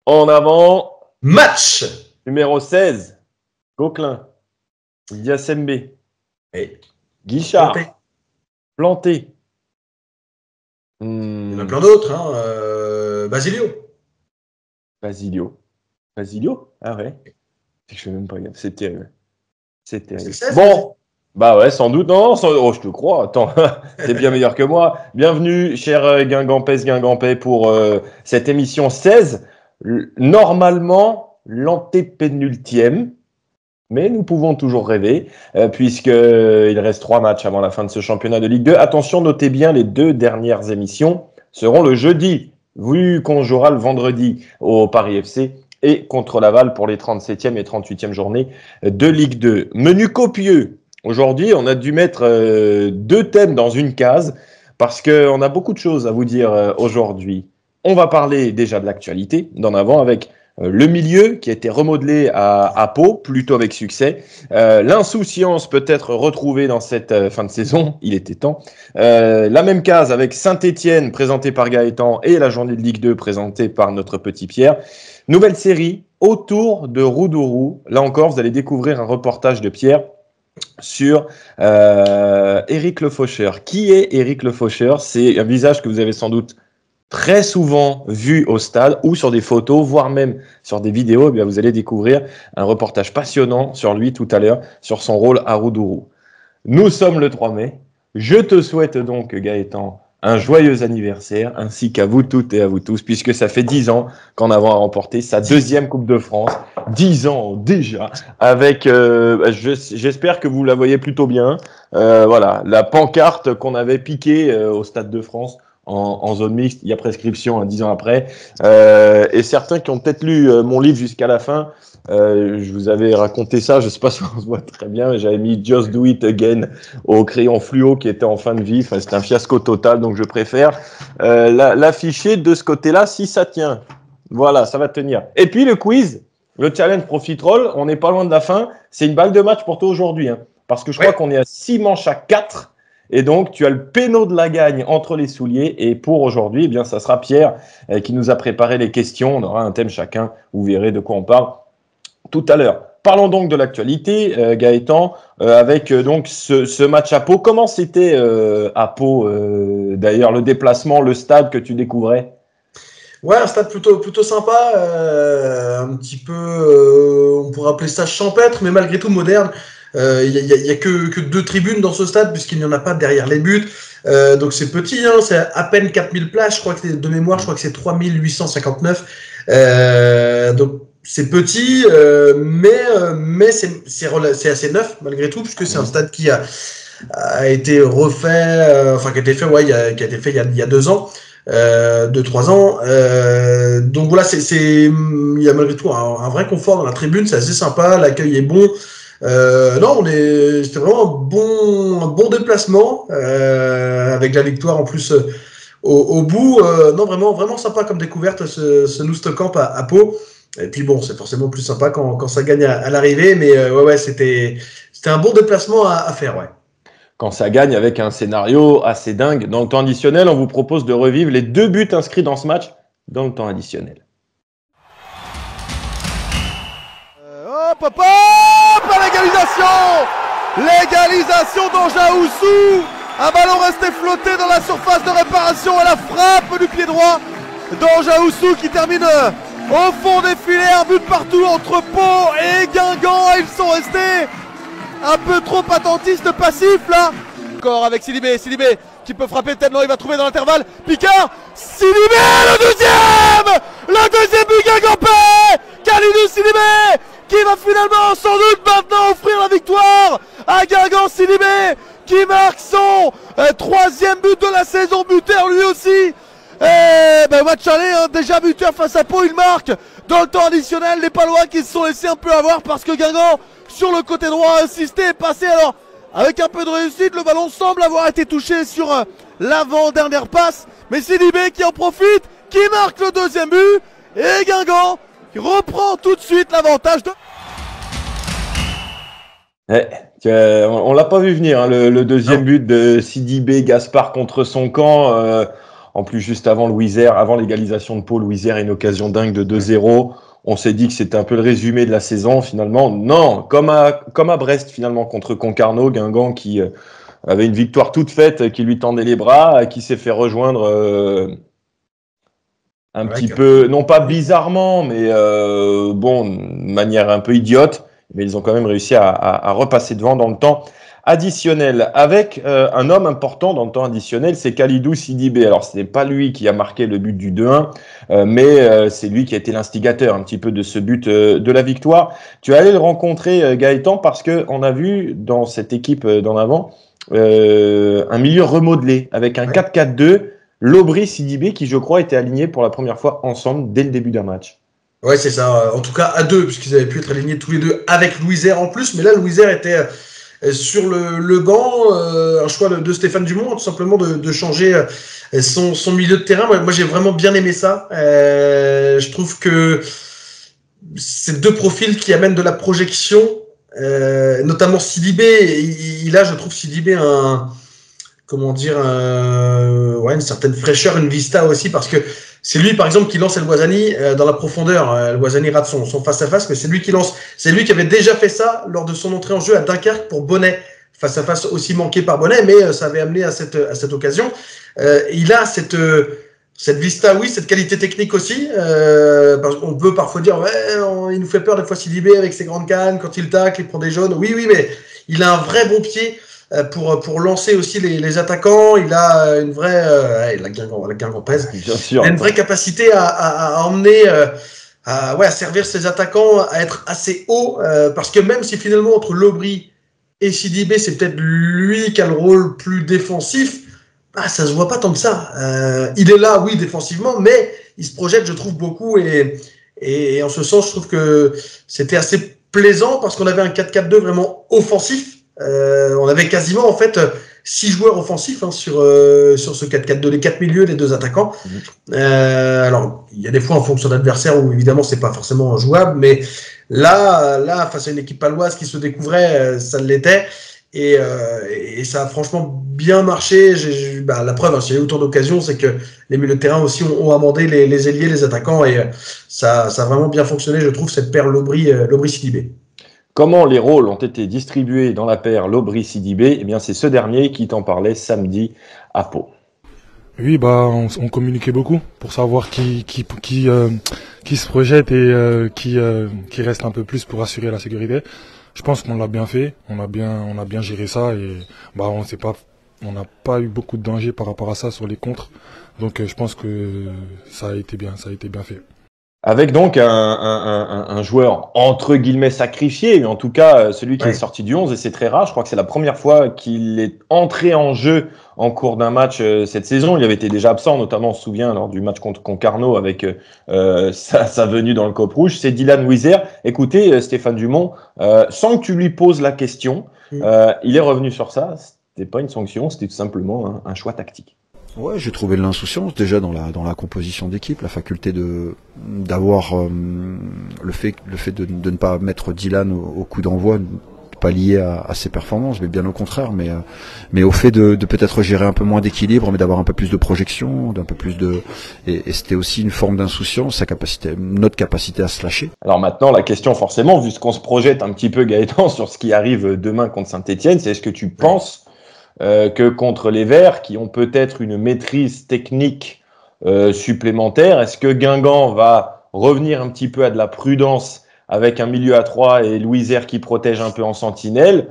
En avant, Match numéro 16, Gauquelin, Diasembe, et Guichard, Planté. Planté, Il y en a plein d'autres. Basilio. Basilio? Ah ouais. Je sais même pas, c'est terrible. C'est terrible. C'est 16, Bon, bah ouais, sans doute. Non, oh, je te crois. Attends, t'es bien meilleur que moi. Bienvenue, cher Guingampais, pour cette émission 16. Normalement, l'antépénultième. Mais nous pouvons toujours rêver, puisqu'il reste 3 matchs avant la fin de ce championnat de Ligue 2. Attention, notez bien, les 2 dernières émissions seront le jeudi, vu qu'on jouera le vendredi au Paris FC et contre Laval pour les 37e et 38e journées de Ligue 2. Menu copieux. Aujourd'hui, on a dû mettre 2 thèmes dans une case, parce qu'on a beaucoup de choses à vous dire aujourd'hui. On va parler déjà de l'actualité, d'en avant, avec le milieu qui a été remodelé à Pau, plutôt avec succès. L'insouciance peut-être retrouvée dans cette fin de saison, il était temps. La même case avec Saint-Étienne présenté par Gaëtan et la journée de Ligue 2 présentée par notre petit Pierre. Nouvelle série autour de Roudourou. Là encore, vous allez découvrir un reportage de Pierre sur Éric Le Faucheur. Qui est Éric Le Faucheur? C'est un visage que vous avez sans doute très souvent vu au stade ou sur des photos, voire même sur des vidéos. Eh bien, vous allez découvrir un reportage passionnant sur lui tout à l'heure, sur son rôle à Roudourou. Nous sommes le 3 mai. Je te souhaite donc, Gaëtan, un joyeux anniversaire, ainsi qu'à vous toutes et à vous tous, puisque ça fait 10 ans qu'en avant a remporté sa 2e Coupe de France. 10 ans déjà, avec, j'espère que vous la voyez plutôt bien, voilà, la pancarte qu'on avait piquée au Stade de France, en zone mixte, il y a prescription 10 ans après. Et certains qui ont peut-être lu mon livre jusqu'à la fin, je vous avais raconté ça, je ne sais pas si on se voit très bien, mais j'avais mis Just Do It Again au crayon fluo qui était en fin de vie. Enfin, c'était un fiasco total, donc je préfère l'afficher de ce côté-là si ça tient. Voilà, ça va tenir. Et puis le quiz, le challenge Profitroll, on n'est pas loin de la fin. C'est une balle de match pour toi aujourd'hui, hein, parce que je crois qu'on est à 6 manches à 4. Et donc, tu as le péno de la gagne entre les souliers. Et pour aujourd'hui, eh bien, ça sera Pierre qui nous a préparé les questions. On aura un thème chacun. Vous verrez de quoi on parle tout à l'heure. Parlons donc de l'actualité, Gaëtan, avec donc ce match à Pau. Comment c'était à Pau, d'ailleurs, le déplacement, le stade que tu découvrais? Ouais, un stade plutôt sympa, un petit peu, on pourrait appeler ça champêtre, mais malgré tout moderne. Il y a que 2 tribunes dans ce stade, puisqu'il n'y en a pas derrière les buts. Donc c'est petit, hein, c'est à peine 4000 places, je crois que c'est de mémoire, je crois que c'est 3859. Donc c'est petit, mais c'est assez neuf malgré tout, puisque c'est un stade qui a été refait, enfin qui a été fait, ouais, qui a été fait il y a 2 ans. 2-3 ans. Donc voilà, il y a malgré tout un vrai confort dans la tribune, c'est assez sympa, l'accueil est bon. Non, c'était vraiment un bon déplacement, avec la victoire en plus au bout. Non, vraiment sympa comme découverte ce Noost Camp à Pau. Et puis bon, c'est forcément plus sympa quand ça gagne à l'arrivée, mais ouais, c'était un bon déplacement à faire, ouais. Quand ça gagne avec un scénario assez dingue. Dans le temps additionnel, on vous propose de revivre les 2 buts inscrits dans ce match dans le temps additionnel. Hop, l'égalisation d'Anjaoussou. Un ballon resté flotté dans la surface de réparation à la frappe du pied droit d'Anjaoussou qui termine au fond des filets. Un but partout entre Pau et Guingamp. Ils sont restés un peu trop attentistes, passifs là. Encore avec Sidibé qui peut frapper tellement il va trouver dans l'intervalle. Picard, Sidibé, le deuxième but guingampais. Kalidou Sidibé qui va finalement sans doute maintenant offrir la victoire à Guingamp. Sidibé qui marque son 3e but de la saison, buteur lui aussi. Et ben match aller, hein, déjà buteur face à Pau, il marque dans le temps additionnel. Les Palois qui se sont laissés un peu avoir parce que Guingamp sur le côté droit a insisté et passé. Alors avec un peu de réussite, le ballon semble avoir été touché sur l'avant-dernière passe, mais Sidibé qui en profite, qui marque le 2e but, et Guingamp qui reprend tout de suite l'avantage de... On l'a pas vu venir, hein, le 2e but de Sidibé Gaspard contre son camp. En plus, juste avant Louisère, avant l'égalisation de Pau, Louisère a une occasion dingue de 2-0. On s'est dit que c'était un peu le résumé de la saison. Finalement, non, comme à Brest, finalement, contre Concarneau, Guingamp qui avait une victoire toute faite, qui lui tendait les bras, qui s'est fait rejoindre un petit peu, non pas bizarrement, mais bon, de manière un peu idiote. Mais ils ont quand même réussi à repasser devant dans le temps additionnel. Avec un homme important dans le temps additionnel, c'est Khalidou Sidibé. Alors, ce n'est pas lui qui a marqué le but du 2-1, mais c'est lui qui a été l'instigateur un petit peu de ce but de la victoire. Tu es allé le rencontrer, Gaëtan, parce qu'on a vu dans cette équipe d'en avant un milieu remodelé avec un 4-4-2, Lobry Sidibé qui, je crois, était aligné pour la première fois ensemble dès le début d'un match. Ouais, c'est ça. En tout cas, à deux, puisqu'ils avaient pu être alignés tous les deux avec Louisère en plus. Mais là, Louisère était sur le banc. Un choix de Stéphane Dumont, tout simplement, de changer son milieu de terrain. Moi, j'ai vraiment bien aimé ça. Je trouve que c'est deux profils qui amènent de la projection, notamment Sidibé. Il a, je trouve, Sidibé une certaine fraîcheur, une vista aussi, parce que c'est lui, par exemple, qui lance El Ouazzani dans la profondeur. El Ouazzani rate son face-à-face, mais c'est lui qui lance. C'est lui qui avait déjà fait ça lors de son entrée en jeu à Dunkerque pour Bonnet. Face-à-face aussi manqué par Bonnet, mais ça avait amené à cette occasion. Il a cette vista, oui, cette qualité technique aussi. On peut parfois dire, il nous fait peur des fois Sidibé avec ses grandes cannes, quand il tacle, il prend des jaunes. Oui, mais il a un vrai bon pied pour lancer aussi les attaquants. Il a une vraie, la Guingamp pèse. Bien sûr. Il a une vraie capacité à emmener, à servir ses attaquants, à être assez haut, parce que même si finalement entre Lobry et Sidibé, c'est peut-être lui qui a le rôle plus défensif, ça se voit pas tant que ça. Il est là, oui, défensivement, mais il se projette, je trouve, beaucoup, et en ce sens, je trouve que c'était assez plaisant parce qu'on avait un 4-4-2 vraiment offensif. On avait quasiment en fait 6 joueurs offensifs sur ce 4-4-2, les 4 milieux, les 2 attaquants. Alors il y a des fois en fonction d'adversaire où évidemment c'est pas forcément jouable, mais là face à une équipe paloise qui se découvrait, ça l'était, et ça a franchement bien marché. La preuve, s'il y a eu autant d'occasions, c'est que les milieux de terrain aussi ont amendé les ailiers, les attaquants, et ça a vraiment bien fonctionné, je trouve, cette paire Lobry-Sidibé. Comment les rôles ont été distribués dans la paire Lobry-Sidibé? Eh bien, c'est ce dernier qui t'en parlait samedi à Pau. Oui, on communiquait beaucoup pour savoir qui se projette et qui reste un peu plus pour assurer la sécurité. Je pense qu'on l'a bien fait, on a bien géré ça, et on n'a pas eu beaucoup de danger par rapport à ça sur les contres. Donc je pense que ça a été bien fait. Avec donc un joueur entre guillemets sacrifié, mais en tout cas celui qui est sorti du 11, et c'est très rare. Je crois que c'est la première fois qu'il est entré en jeu en cours d'un match cette saison. Il avait été déjà absent, notamment on se souvient lors du match contre Concarneau avec sa venue dans le COP rouge. C'est Dylan Louisère. Écoutez, Stéphane Dumont, sans que tu lui poses la question, il est revenu sur ça. C'était pas une sanction, c'était tout simplement un choix tactique. Ouais, j'ai trouvé de l'insouciance déjà dans la composition d'équipe, la faculté d'avoir le fait de ne pas mettre Dylan au coup d'envoi, pas lié à ses performances, mais bien au contraire, mais au fait de peut-être gérer un peu moins d'équilibre, mais d'avoir un peu plus de projection, et c'était aussi une forme d'insouciance, notre capacité à se lâcher. Alors maintenant, la question forcément, vu qu'on se projette un petit peu, Gaëtan, sur ce qui arrive demain contre Saint-Etienne, c'est est-ce que tu penses que contre les Verts, qui ont peut-être une maîtrise technique supplémentaire, est-ce que Guingamp va revenir un petit peu à de la prudence avec un milieu à 3 et Louisère qui protège un peu en sentinelle,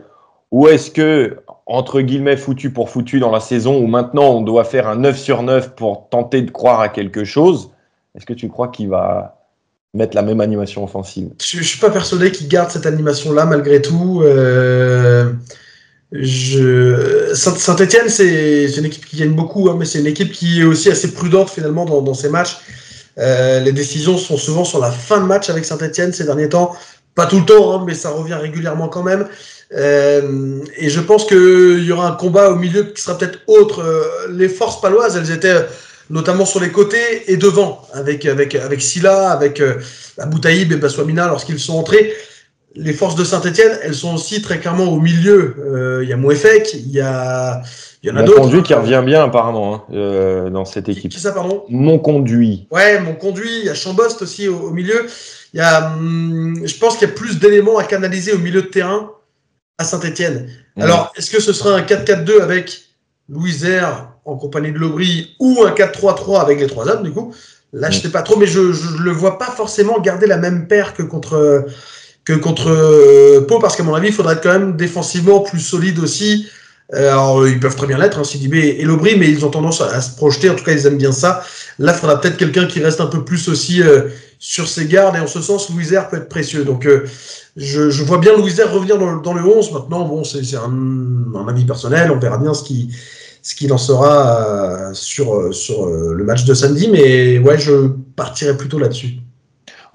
ou est-ce que, entre guillemets, foutu pour foutu dans la saison où maintenant on doit faire un 9 sur 9 pour tenter de croire à quelque chose, est-ce que tu crois qu'il va mettre la même animation offensive? Je suis pas persuadé qu'il garde cette animation-là malgré tout. Saint-Etienne, c'est une équipe qui gagne beaucoup, mais c'est une équipe qui est aussi assez prudente finalement dans ses matchs. Les décisions sont souvent sur la fin de match avec Saint-Etienne ces derniers temps. Pas tout le temps, mais ça revient régulièrement quand même. Et je pense qu'il y aura un combat au milieu qui sera peut-être autre. Les forces paloises, elles étaient notamment sur les côtés et devant, avec Silla, avec Boutaïb et Baswamina lorsqu'ils sont entrés. les forces de Saint-Etienne, elles sont aussi très clairement au milieu. Il y a Mouefek, il y en a d'autres. Mon conduit qui revient bien apparemment dans cette équipe. Qui ça, pardon? Mon conduit. Ouais, mon conduit. Il y a Chambost aussi au milieu. Il y a, je pense qu'il y a plus d'éléments à canaliser au milieu de terrain à Saint-Etienne. Alors, est-ce que ce sera un 4-4-2 avec Louisère en compagnie de Lobry ou un 4-3-3 avec les 3 hommes, du coup? Là, je sais pas trop, mais je le vois pas forcément garder la même paire que contre Pau, parce qu'à mon avis, il faudrait être quand même défensivement plus solide aussi. Alors, ils peuvent très bien l'être, Sidibé et Lobry, mais ils ont tendance à se projeter. En tout cas, ils aiment bien ça. Là, il faudra peut-être quelqu'un qui reste un peu plus aussi sur ses gardes. Et en ce sens, Louisère peut être précieux. Donc, je vois bien Louisère revenir dans le 11. Maintenant, bon, c'est un avis personnel. On verra bien ce qu'il en sera sur le match de samedi. Mais ouais, je partirai plutôt là-dessus.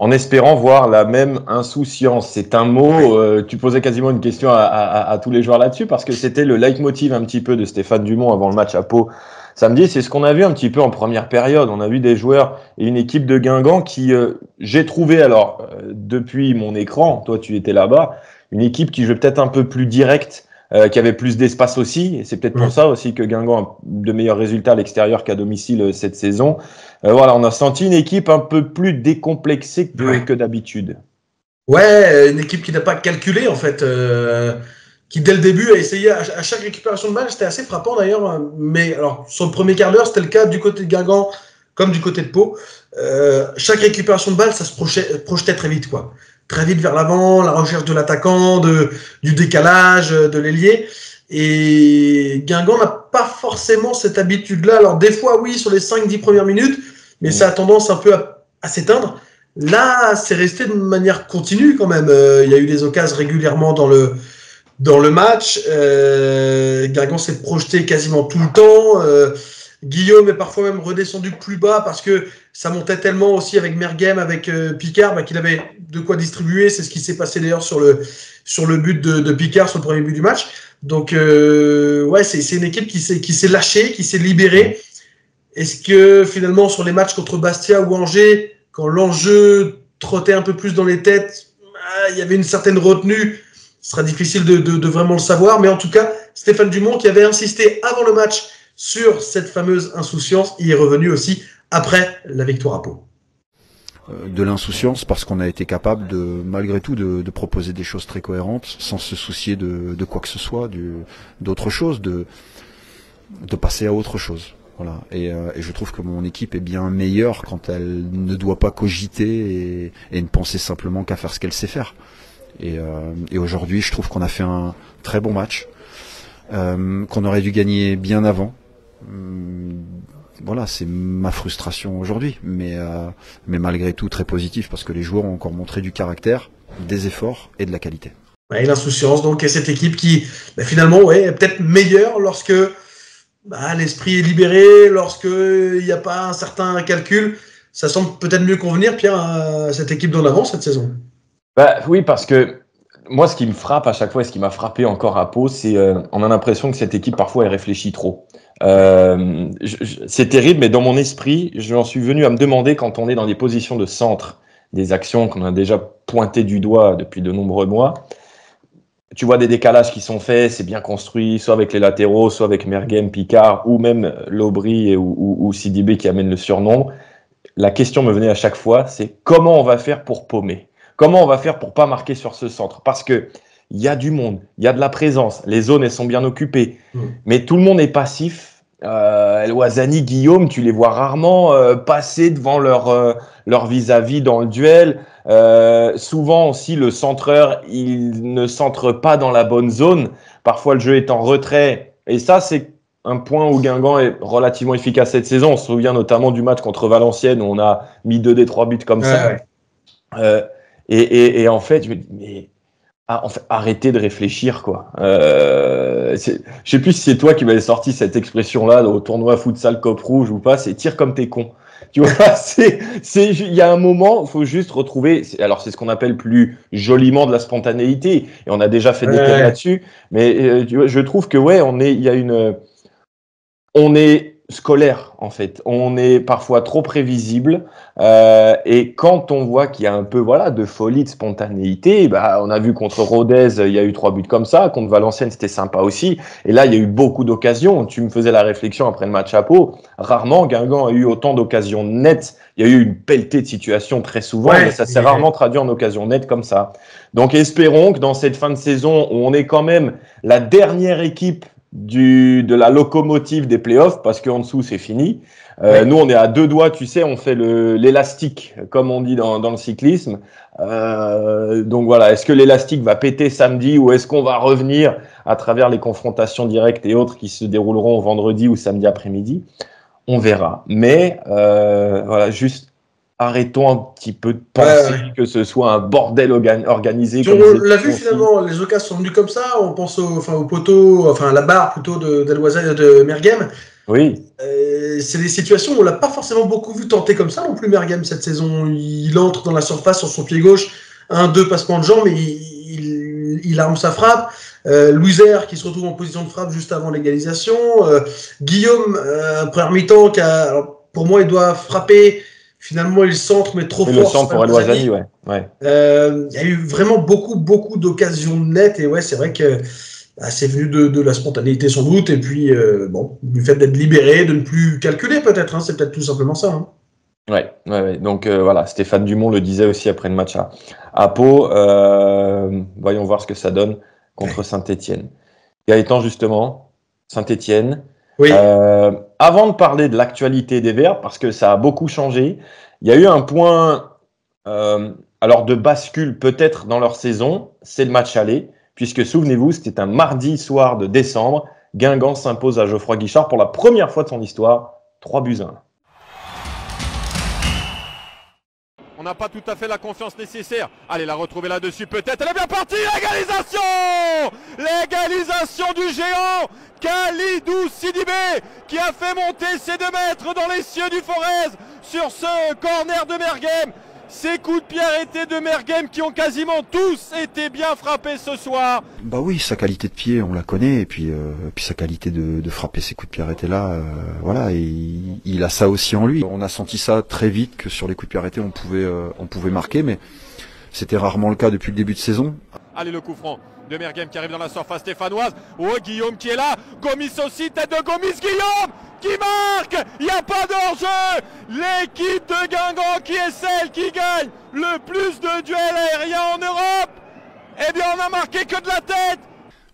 En espérant voir la même insouciance. C'est un mot, tu posais quasiment une question à tous les joueurs là-dessus, parce que c'était le leitmotiv un petit peu de Stéphane Dumont avant le match à Pau samedi. C'est ce qu'on a vu un petit peu en première période. On a vu des joueurs et une équipe de Guingamp qui, j'ai trouvé, alors, depuis mon écran, toi tu étais là-bas, une équipe qui jouait peut-être un peu plus directe, qui avait plus d'espace aussi. Et c'est peut-être pour ça aussi que Guingamp a de meilleurs résultats à l'extérieur qu'à domicile cette saison. Voilà, on a senti une équipe un peu plus décomplexée que d'habitude. Ouais, une équipe qui n'a pas calculé, en fait, qui dès le début a essayé à chaque récupération de balle. C'était assez frappant d'ailleurs, mais alors sur le premier quart d'heure, c'était le cas du côté de Guingamp comme du côté de Pau. Chaque récupération de balle, ça se projetait très vite, quoi. Très vite vers l'avant, la recherche de l'attaquant, du décalage, de l'ailier. Et Guingamp n'a pas forcément cette habitude-là. Alors des fois, oui, sur les 5-10 premières minutes, mais ça a tendance un peu à s'éteindre. Là, c'est resté de manière continue quand même. Il y a eu des occasions régulièrement dans le match. Guingamp s'est projeté quasiment tout le temps. Guillaume est parfois même redescendu plus bas parce que ça montait tellement aussi avec Merghem, avec Picard, qu'il avait de quoi distribuer. C'est ce qui s'est passé d'ailleurs sur le but de Picard, sur le premier but du match. Donc, ouais, c'est une équipe qui s'est lâchée, qui s'est libérée. Est-ce que finalement, sur les matchs contre Bastia ou Angers, quand l'enjeu trottait un peu plus dans les têtes, il y avait une certaine retenue? Ce sera difficile de vraiment le savoir. Mais en tout cas, Stéphane Dumont, qui avait insisté avant le match sur cette fameuse insouciance, il est revenu aussi après la victoire à Pau. De l'insouciance parce qu'on a été capable malgré tout de proposer des choses très cohérentes sans se soucier de quoi que ce soit, d'autre chose, de passer à autre chose. Voilà. Et je trouve que mon équipe est bien meilleure quand elle ne doit pas cogiter et ne penser simplement qu'à faire ce qu'elle sait faire. Et aujourd'hui, je trouve qu'on a fait un très bon match, qu'on aurait dû gagner bien avant. Voilà, c'est ma frustration aujourd'hui, mais malgré tout très positif parce que les joueurs ont encore montré du caractère, des efforts et de la qualité. Ouais, l'insouciance, donc, et cette équipe qui, finalement, est peut-être meilleure lorsque l'esprit est libéré, lorsqu'il n'y a pas un certain calcul. Ça semble peut-être mieux convenir, Pierre, à cette équipe d'en avant cette saison. Oui, parce que moi, ce qui me frappe à chaque fois, et ce qui m'a frappé encore à Pau, c'est on a l'impression que cette équipe, parfois, elle réfléchit trop. C'est terrible, mais dans mon esprit, j'en suis venu à me demander, quand on est dans des positions de centre, des actions qu'on a déjà pointées du doigt depuis de nombreux mois, tu vois des décalages qui sont faits, c'est bien construit, soit avec les latéraux, soit avec Merghem, Picard, ou même Lobry ou Sidibé qui amène le surnom. La question me venait à chaque fois, c'est comment on va faire pour paumer? Comment on va faire pour pas marquer sur ce centre? Parce que il y a du monde, il y a de la présence, les zones elles sont bien occupées, mais tout le monde est passif. El Ouazani, Guillaume, tu les vois rarement passer devant leur vis-à-vis dans le duel. Souvent aussi le centreur, il ne centre pas dans la bonne zone. Parfois le jeu est en retrait, et ça c'est un point où Guingamp est relativement efficace cette saison. On se souvient notamment du match contre Valenciennes où on a mis 2 des 3 buts comme ça. Et en fait, je me dis, mais arrêtez de réfléchir, quoi. Je sais plus si c'est toi qui m'avais sorti cette expression-là au tournoi futsal Cop Rouge ou pas, c'est tire comme t'es con. Tu vois, il y a un moment, il faut juste retrouver, alors c'est ce qu'on appelle plus joliment de la spontanéité, et on a déjà fait des thèmes là-dessus, mais tu vois, je trouve que on est scolaire en fait. On est parfois trop prévisible et quand on voit qu'il y a un peu de folie, de spontanéité, on a vu contre Rodez, il y a eu 3 buts comme ça, contre Valenciennes c'était sympa aussi, et là il y a eu beaucoup d'occasions. Tu me faisais la réflexion après le match à Pau, rarement Guingamp a eu autant d'occasions nettes. Il y a eu une pelletée de situations très souvent, mais ça s'est rarement traduit en occasions nettes comme ça. Donc espérons que dans cette fin de saison où on est quand même la dernière équipe de la locomotive des playoffs, parce qu'en dessous c'est fini. Nous on est à 2 doigts, tu sais, on fait l'élastique comme on dit dans le cyclisme. Donc voilà, est-ce que l'élastique va péter samedi ou est-ce qu'on va revenir à travers les confrontations directes et autres qui se dérouleront vendredi ou samedi après-midi? On verra. Mais juste arrêtons un petit peu de penser que ce soit un bordel organisé. On l'a vu finalement, les occasions sont venues comme ça. On pense au poteau, à la barre plutôt de Merghem. Oui. C'est des situations où on l'a pas forcément beaucoup vu tenter comme ça non plus, Merghem, cette saison. Il entre dans la surface sur son pied gauche, 1-2 passements de jambes, mais il arme sa frappe. Louiser qui se retrouve en position de frappe juste avant l'égalisation. Guillaume, première mi-temps, pour moi, il doit frapper. Finalement, il centre, mais trop fort. Le centre pour Eloisani, ouais. Il y a eu vraiment beaucoup d'occasions nettes. Et c'est vrai que c'est venu de la spontanéité sans doute. Et puis, du fait d'être libéré, de ne plus calculer peut-être. C'est peut-être tout simplement ça. Ouais. Donc Stéphane Dumont le disait aussi après le match à Pau. Voyons voir ce que ça donne contre Saint-Étienne. Gaëtan, justement, Saint-Étienne. Oui. Avant de parler de l'actualité des Verts, parce que ça a beaucoup changé, il y a eu un point de bascule peut-être dans leur saison, c'est le match aller, puisque souvenez-vous, c'était un mardi soir de décembre, Guingamp s'impose à Geoffroy Guichard pour la première fois de son histoire, 3-1. On n'a pas tout à fait la confiance nécessaire. Allez, la retrouver là-dessus peut-être. Elle est bien partie. L'égalisation du géant Khalidou Sidibé qui a fait monter ses 2 mètres dans les cieux du Forez sur ce corner de Merghem. Ces coups de pied arrêtés de Merghem qui ont quasiment tous été bien frappés ce soir. Bah oui, sa qualité de pied, on la connaît, et puis sa qualité de frapper ces coups de pied arrêtés là, il a ça aussi en lui. On a senti ça très vite que sur les coups de pied arrêtés on pouvait marquer, mais c'était rarement le cas depuis le début de saison. Allez, le coup franc de Merghem qui arrive dans la surface stéphanoise. Guillaume qui est là. Gomis aussi, tête de Gomis, Guillaume qui marque. Il n'y a pas d'enjeu. L'équipe de Guingamp qui est celle qui gagne le plus de duels aériens en Europe. Eh bien, on n'a marqué que de la tête.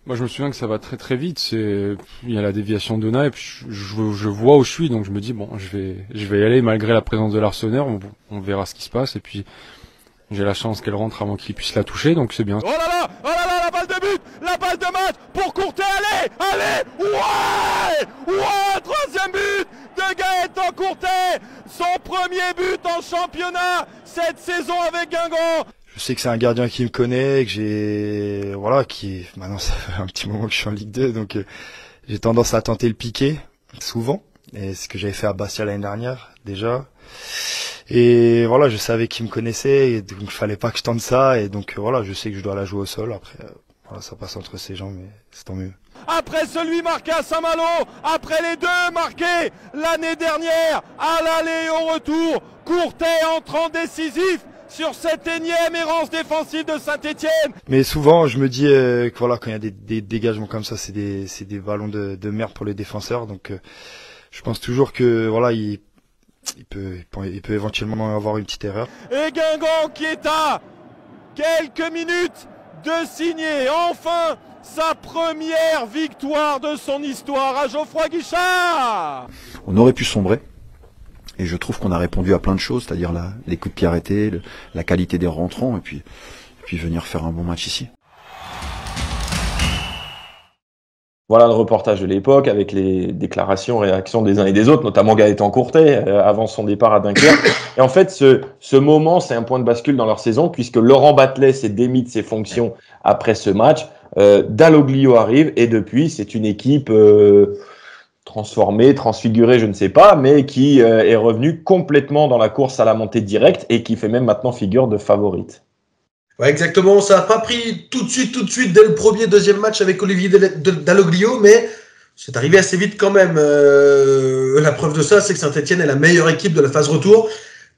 Moi, je me souviens que ça va très très vite. Il y a la déviation de Na et puis je vois où je suis, donc je me dis je vais y aller malgré la présence de l'Arseneur. On verra ce qui se passe et puis j'ai la chance qu'elle rentre avant qu'il puisse la toucher, donc c'est bien. Oh là là, la balle de but, la balle de match pour Courtet. Allez, ouais, 3e but de Gaëtan Courtet, son premier but en championnat cette saison avec Guingamp. Je sais que c'est un gardien qui me connaît, que maintenant ça fait un petit moment que je suis en Ligue 2, donc j'ai tendance à tenter le piqué souvent, et c'est ce que j'avais fait à Bastia l'année dernière déjà. Et je savais qu'il me connaissait, et donc il fallait pas que je tente ça, et donc je sais que je dois la jouer au sol. Après, ça passe entre ses jambes, mais c'est tant mieux. Après celui marqué à Saint-Malo, après les 2 marqués l'année dernière, à l'aller et au retour, Courtet entrant décisif sur cette énième errance défensive de Saint-Étienne. Mais souvent, je me dis que quand il y a des dégagements comme ça, c'est des ballons de merde pour les défenseurs. Donc, je pense toujours que il peut éventuellement avoir une petite erreur. Et Guingamp qui est à quelques minutes de signer enfin sa première victoire de son histoire à Geoffroy Guichard. On aurait pu sombrer. Et je trouve qu'on a répondu à plein de choses, c'est-à-dire les coups de pied arrêtés, la qualité des rentrants, et puis venir faire un bon match ici. Voilà le reportage de l'époque avec les déclarations, réactions des uns et des autres, notamment Gaëtan Courtet avant son départ à Dunkerque. Et en fait, ce moment, c'est un point de bascule dans leur saison puisque Laurent Batlet s'est démis de ses fonctions après ce match. Dalloglio arrive et depuis, c'est une équipe transformée, transfigurée, je ne sais pas, mais qui est revenue complètement dans la course à la montée directe et qui fait même maintenant figure de favorite. Ouais, exactement. Ça n'a pas pris tout de suite, dès le premier, deuxième match avec Olivier Dalloglio, mais c'est arrivé assez vite quand même. La preuve de ça, c'est que Saint-Etienne est la meilleure équipe de la phase retour.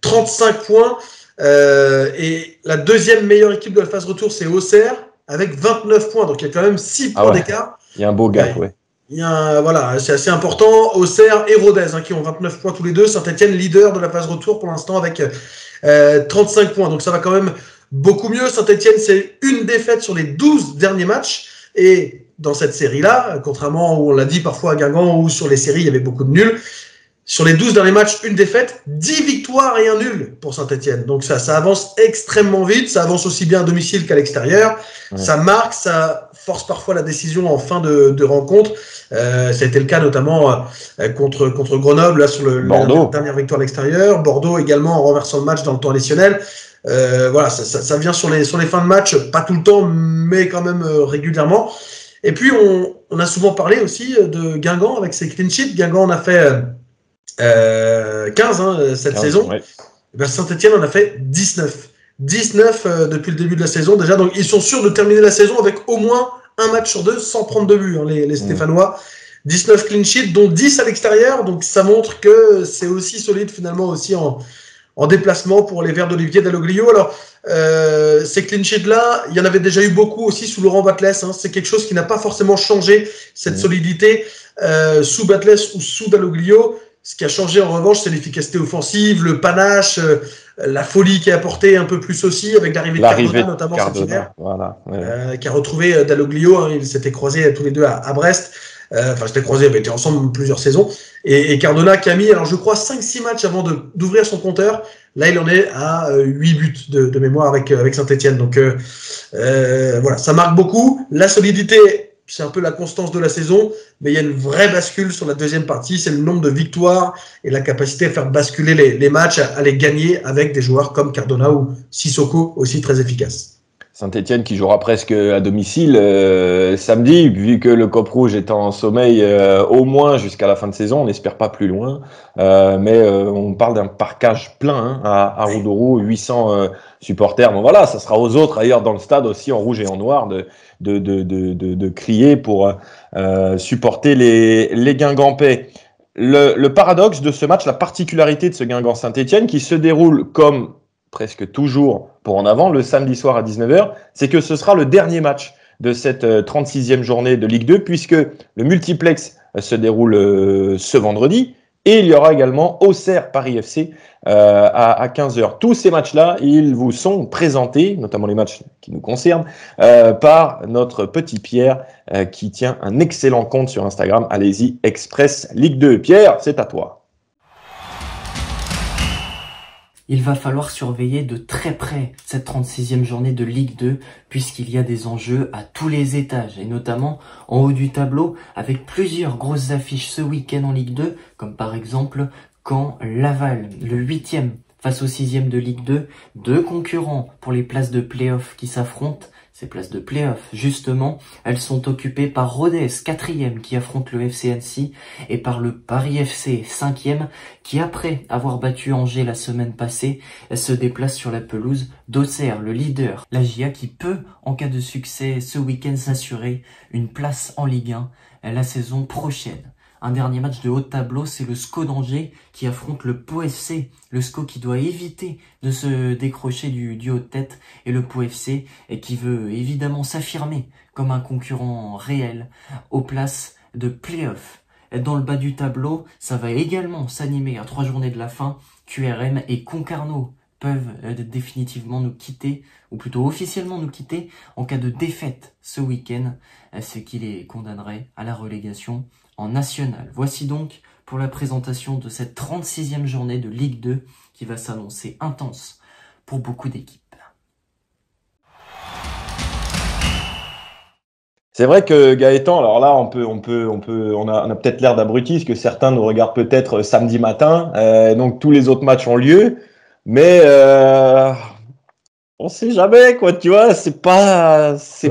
35 points. Et la deuxième meilleure équipe de la phase retour, c'est Auxerre, avec 29 points. Donc il y a quand même 6 points d'écart. Il y a un beau gap, ouais. Voilà, c'est assez important. Auxerre et Rodez, qui ont 29 points tous les deux. Saint-Etienne, leader de la phase retour pour l'instant, avec 35 points. Donc ça va quand même beaucoup mieux. Saint-Etienne, c'est une défaite sur les 12 derniers matchs. Et dans cette série-là, contrairement où on l'a dit parfois à Guingamp, où sur les séries, il y avait beaucoup de nuls, sur les 12 derniers matchs, une défaite, 10 victoires et un nul pour Saint-Etienne. Donc ça avance extrêmement vite, ça avance aussi bien à domicile qu'à l'extérieur. Ouais. Ça marque, ça force parfois la décision en fin de rencontre. Ça a été le cas notamment contre Grenoble, là, sur la dernière victoire à l'extérieur. Bordeaux également en renversant le match dans le temps additionnel. Voilà, ça vient sur les fins de match, pas tout le temps, mais quand même régulièrement. Et puis on a souvent parlé aussi de Guingamp avec ses clean sheets. Guingamp en a fait 15 cette saison. Ouais. Saint-Etienne en a fait 19. 19 depuis le début de la saison déjà. Donc ils sont sûrs de terminer la saison avec au moins un match sur deux sans prendre de but, les Stéphanois. 19 clean sheets, dont 10 à l'extérieur. Donc ça montre que c'est aussi solide finalement aussi en déplacement pour les Verts d'Olivier Dalloglio. Alors, ces clean sheets-là, il y en avait déjà eu beaucoup aussi sous Laurent Batles. C'est quelque chose qui n'a pas forcément changé, cette solidité, sous Batles ou sous Dalloglio. Ce qui a changé en revanche, c'est l'efficacité offensive, le panache, la folie qui est apportée un peu plus aussi, avec l'arrivée de Cardona, notamment cet hiver, voilà, qui a retrouvé Dalloglio. Ils s'étaient croisés tous les deux à Brest. Enfin, c'était croisé, ils avaient été ensemble plusieurs saisons. Et Cardona qui a mis, alors je crois, 5-6 matchs avant d'ouvrir son compteur. Là, il en est à 8 buts de mémoire avec Saint-Etienne. Donc voilà, ça marque beaucoup. La solidité, c'est un peu la constance de la saison, mais il y a une vraie bascule sur la deuxième partie. C'est le nombre de victoires et la capacité à faire basculer les matchs, à les gagner avec des joueurs comme Cardona ou Sissoko, aussi très efficaces. Saint-Etienne qui jouera presque à domicile samedi, vu que le Cop Rouge est en sommeil au moins jusqu'à la fin de saison, on n'espère pas plus loin, mais on parle d'un parquage plein à Roudourou, 800 supporters. Bon voilà, ça sera aux autres ailleurs dans le stade aussi en rouge et en noir de crier pour supporter les Guingampais. Le paradoxe de ce match, la particularité de ce Guingamp Saint-Etienne qui se déroule comme presque toujours pour en avant, le samedi soir à 19h, c'est que ce sera le dernier match de cette 36e journée de Ligue 2, puisque le multiplex se déroule ce vendredi, et il y aura également Auxerre Paris FC à 15h. Tous ces matchs-là, ils vous sont présentés, notamment les matchs qui nous concernent, par notre petit Pierre, qui tient un excellent compte sur Instagram. Allez-y, Express Ligue 2. Pierre, c'est à toi. Il va falloir surveiller de très près cette 36e journée de Ligue 2 puisqu'il y a des enjeux à tous les étages et notamment en haut du tableau avec plusieurs grosses affiches ce week-end en Ligue 2 comme par exemple Caen-Laval, le 8e face au 6e de Ligue 2, deux concurrents pour les places de play-off qui s'affrontent. Ces places de play-off, justement, elles sont occupées par Rodez, 4e, qui affronte le FC Annecy, et par le Paris FC, 5e, qui, après avoir battu Angers la semaine passée, se déplace sur la pelouse d'Auxerre, le leader. La GIA qui peut, en cas de succès ce week-end, s'assurer une place en Ligue 1 la saison prochaine. Un dernier match de haut de tableau, c'est le SCO d'Angers qui affronte le Pau FC. Le SCO qui doit éviter de se décrocher du haut de tête et le Pau FC et qui veut évidemment s'affirmer comme un concurrent réel aux places de play-off. Dans le bas du tableau, ça va également s'animer à 3 journées de la fin. QRM et Concarneau peuvent définitivement nous quitter, ou plutôt officiellement nous quitter, en cas de défaite ce week-end, ce qui les condamnerait à la relégation en national. Voici donc pour la présentation de cette 36e journée de Ligue 2 qui va s'annoncer intense pour beaucoup d'équipes. C'est vrai que Gaëtan, alors là, on a peut-être l'air d'abrutis, parce que certains nous regardent peut-être samedi matin, donc tous les autres matchs ont lieu, mais on sait jamais, quoi, tu vois, c'est pas ça.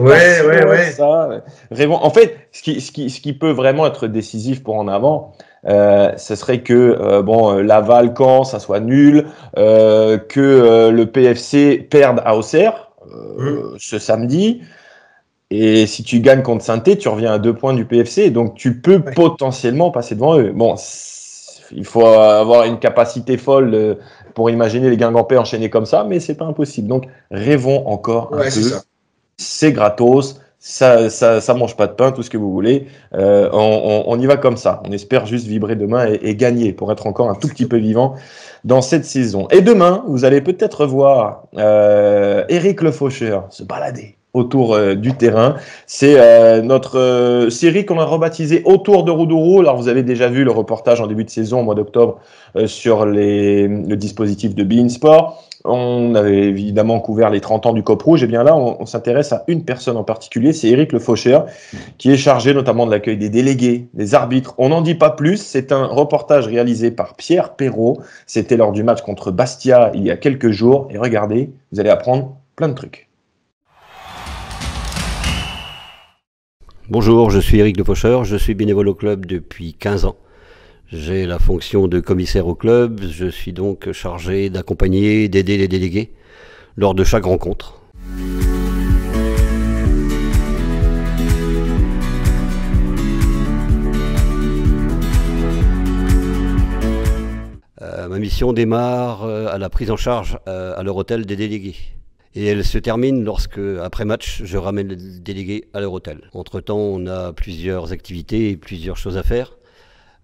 Vraiment, en fait, ce qui peut vraiment être décisif pour en avant, ce serait que Laval, Caen, ça soit nul, que le PFC perde à Auxerre ce samedi. Et si tu gagnes contre Saint-Étienne, tu reviens à 2 points du PFC, donc tu peux potentiellement passer devant eux. Bon, il faut avoir une capacité folle pour imaginer les Guingampais enchaîner comme ça, mais c'est pas impossible. Donc rêvons encore un peu. C'est gratos, ça mange pas de pain, tout ce que vous voulez. On y va comme ça. On espère juste vibrer demain et gagner pour être encore un tout petit peu vivant dans cette saison. Et demain, vous allez peut-être voir Éric Le Faucheur se balader autour du terrain. C'est notre série qu'on a rebaptisée Autour de Roudourou. Alors vous avez déjà vu le reportage en début de saison, au mois d'octobre, sur le dispositif de beIN Sport. On avait évidemment couvert les 30 ans du COP Rouge. Et bien là, on s'intéresse à une personne en particulier, c'est Éric Le Faucheur, qui est chargé notamment de l'accueil des délégués, des arbitres. On n'en dit pas plus. C'est un reportage réalisé par Pierre Perrault. C'était lors du match contre Bastia il y a quelques jours. Et regardez, vous allez apprendre plein de trucs. Bonjour, je suis Éric Le Faucheur, je suis bénévole au club depuis 15 ans. J'ai la fonction de commissaire au club, je suis donc chargé d'accompagner, d'aider les délégués lors de chaque rencontre. Ma mission démarre à la prise en charge à leur hôtel des délégués. Et elle se termine lorsque, après match, je ramène les délégués à leur hôtel. Entre-temps, on a plusieurs activités et plusieurs choses à faire.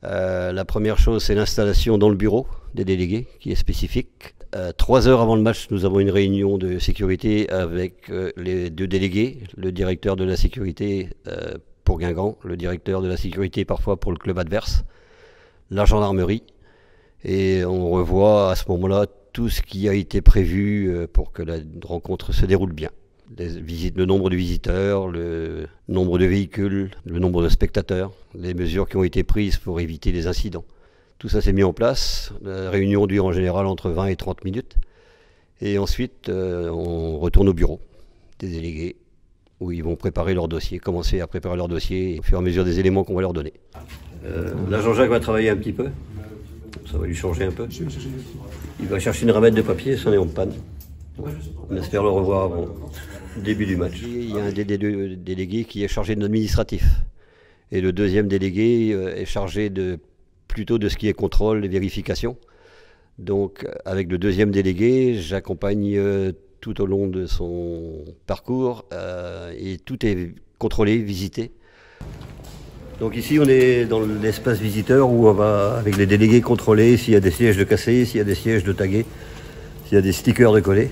La première chose, c'est l'installation dans le bureau des délégués, qui est spécifique. 3 heures avant le match, nous avons une réunion de sécurité avec les 2 délégués, le directeur de la sécurité pour Guingamp, le directeur de la sécurité parfois pour le club adverse, la gendarmerie. Et on revoit à ce moment-là tout ce qui a été prévu pour que la rencontre se déroule bien. Le nombre de visiteurs, le nombre de véhicules, le nombre de spectateurs, les mesures qui ont été prises pour éviter les incidents. Tout ça s'est mis en place. La réunion dure en général entre 20 et 30 minutes. Et ensuite, on retourne au bureau des délégués où ils vont préparer leur dossier, commencer à préparer leur dossier au fur et à mesure des éléments qu'on va leur donner. Là, Jean-Jacques va travailler un petit peu. Ça va lui changer un peu. Il va chercher une ramette de papier, c'en est en panne. On espère le revoir avant le début du match. Il y a un des deux délégués qui est chargé de l'administratif. Et le deuxième délégué est chargé plutôt de ce qui est contrôle et vérification. Donc avec le deuxième délégué, j'accompagne tout au long de son parcours et tout est contrôlé, visité. Donc ici on est dans l'espace visiteur où on va avec les délégués contrôler s'il y a des sièges de cassés, s'il y a des sièges de tagués, s'il y a des stickers de collés.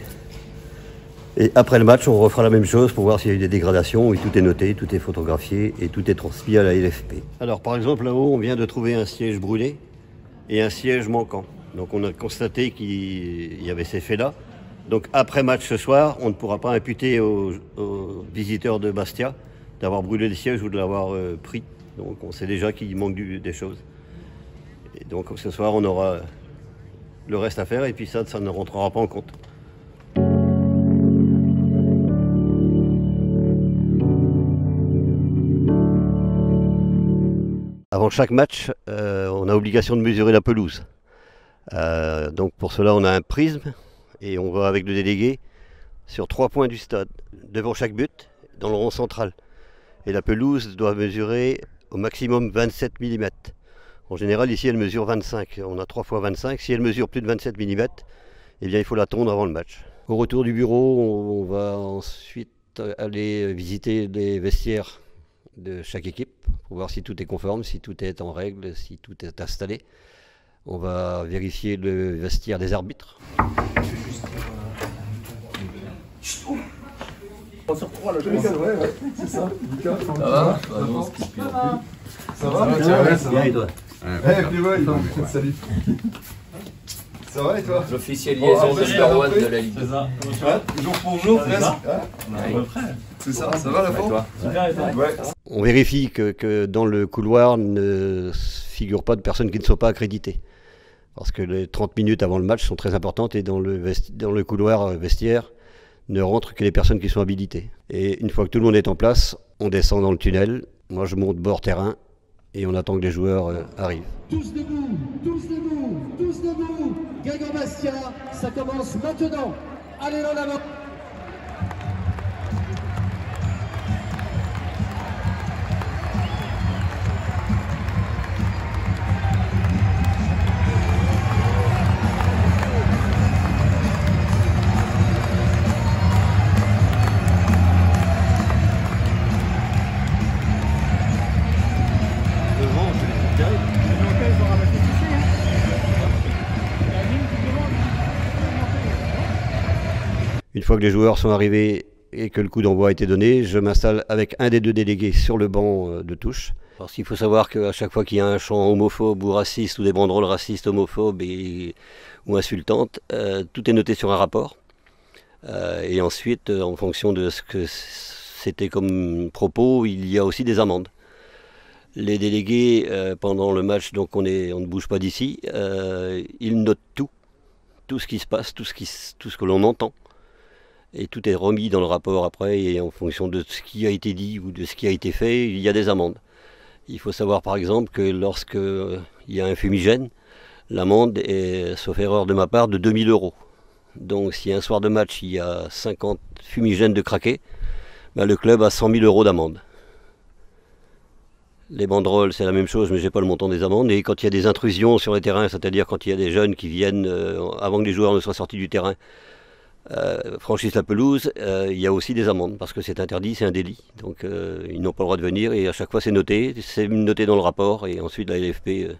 Et après le match on refera la même chose pour voir s'il y a eu des dégradations, et tout est noté, tout est photographié et tout est transmis à la LFP. Alors par exemple là-haut on vient de trouver un siège brûlé et un siège manquant. Donc on a constaté qu'il y avait ces faits-là. Donc après match ce soir on ne pourra pas imputer aux visiteurs de Bastia d'avoir brûlé le siège ou de l'avoir pris. Donc on sait déjà qu'il manque des choses. Et donc ce soir on aura le reste à faire et puis ça ne rentrera pas en compte. Avant chaque match, on a obligation de mesurer la pelouse. Donc pour cela on a un prisme et on va avec le délégué sur 3 points du stade, devant chaque but, dans le rond central. Et la pelouse doit mesurer au maximum 27 mm. En général, ici, elle mesure 25. On a 3 fois 25. Si elle mesure plus de 27 mm, eh bien, il faut la tondre avant le match. Au retour du bureau, on va ensuite aller visiter les vestiaires de chaque équipe pour voir si tout est conforme, si tout est en règle, si tout est installé. On va vérifier le vestiaire des arbitres. Sur 3 là, je pense. Ouais, c'est ça. Lucas, ça va? Ça va? Bien et toi? Salut. Ça va et toi? L'officiel liaison number 1 de la Ligue. C'est ça. Jour pour jour, presque. C'est ça, ça va la forme? Super et toi? Ouais. On vérifie que dans le couloir ne figure pas de personnes qui ne sont pas accréditées. Parce que les 30 minutes avant le match sont très importantes et dans le couloir vestiaire, ne rentrent que les personnes qui sont habilitées. Et une fois que tout le monde est en place, on descend dans le tunnel. Moi, je monte bord terrain et on attend que les joueurs arrivent. Tous debout, tous debout, tous debout. Guingamp Bastia, ça commence maintenant. Allez en avant. Une fois que les joueurs sont arrivés et que le coup d'envoi a été donné, je m'installe avec un des 2 délégués sur le banc de touche. Parce qu'il faut savoir qu'à chaque fois qu'il y a un chant homophobe ou raciste ou des banderoles racistes, homophobes ou insultantes, tout est noté sur un rapport. Et ensuite, en fonction de ce que c'était comme propos, il y a aussi des amendes. Les délégués, pendant le match, donc on ne bouge pas d'ici, ils notent tout ce qui se passe, tout ce que l'on entend. Et tout est remis dans le rapport après, et en fonction de ce qui a été dit ou de ce qui a été fait, il y a des amendes. Il faut savoir par exemple que lorsqu'il y a un fumigène, l'amende est, sauf erreur de ma part, de 2 000 €. Donc si un soir de match il y a 50 fumigènes de craqués, ben, le club a 100 000 € d'amende. Les banderoles, c'est la même chose, mais je n'ai pas le montant des amendes. Et quand il y a des intrusions sur les terrains, c'est-à-dire quand il y a des jeunes qui viennent avant que les joueurs ne soient sortis du terrain, franchissent la pelouse, il y a aussi des amendes, parce que c'est interdit, c'est un délit. Donc ils n'ont pas le droit de venir, et à chaque fois c'est noté dans le rapport, et ensuite la LFP,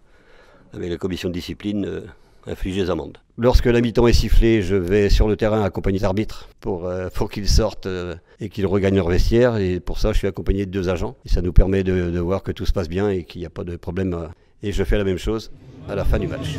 avec la commission de discipline, inflige les amendes. Lorsque la mi-temps est sifflée, je vais sur le terrain accompagner l'arbitre pour qu'ils sortent et qu'ils regagnent leur vestiaire, et pour ça je suis accompagné de 2 agents, et ça nous permet de voir que tout se passe bien et qu'il n'y a pas de problème. Et je fais la même chose à la fin du match.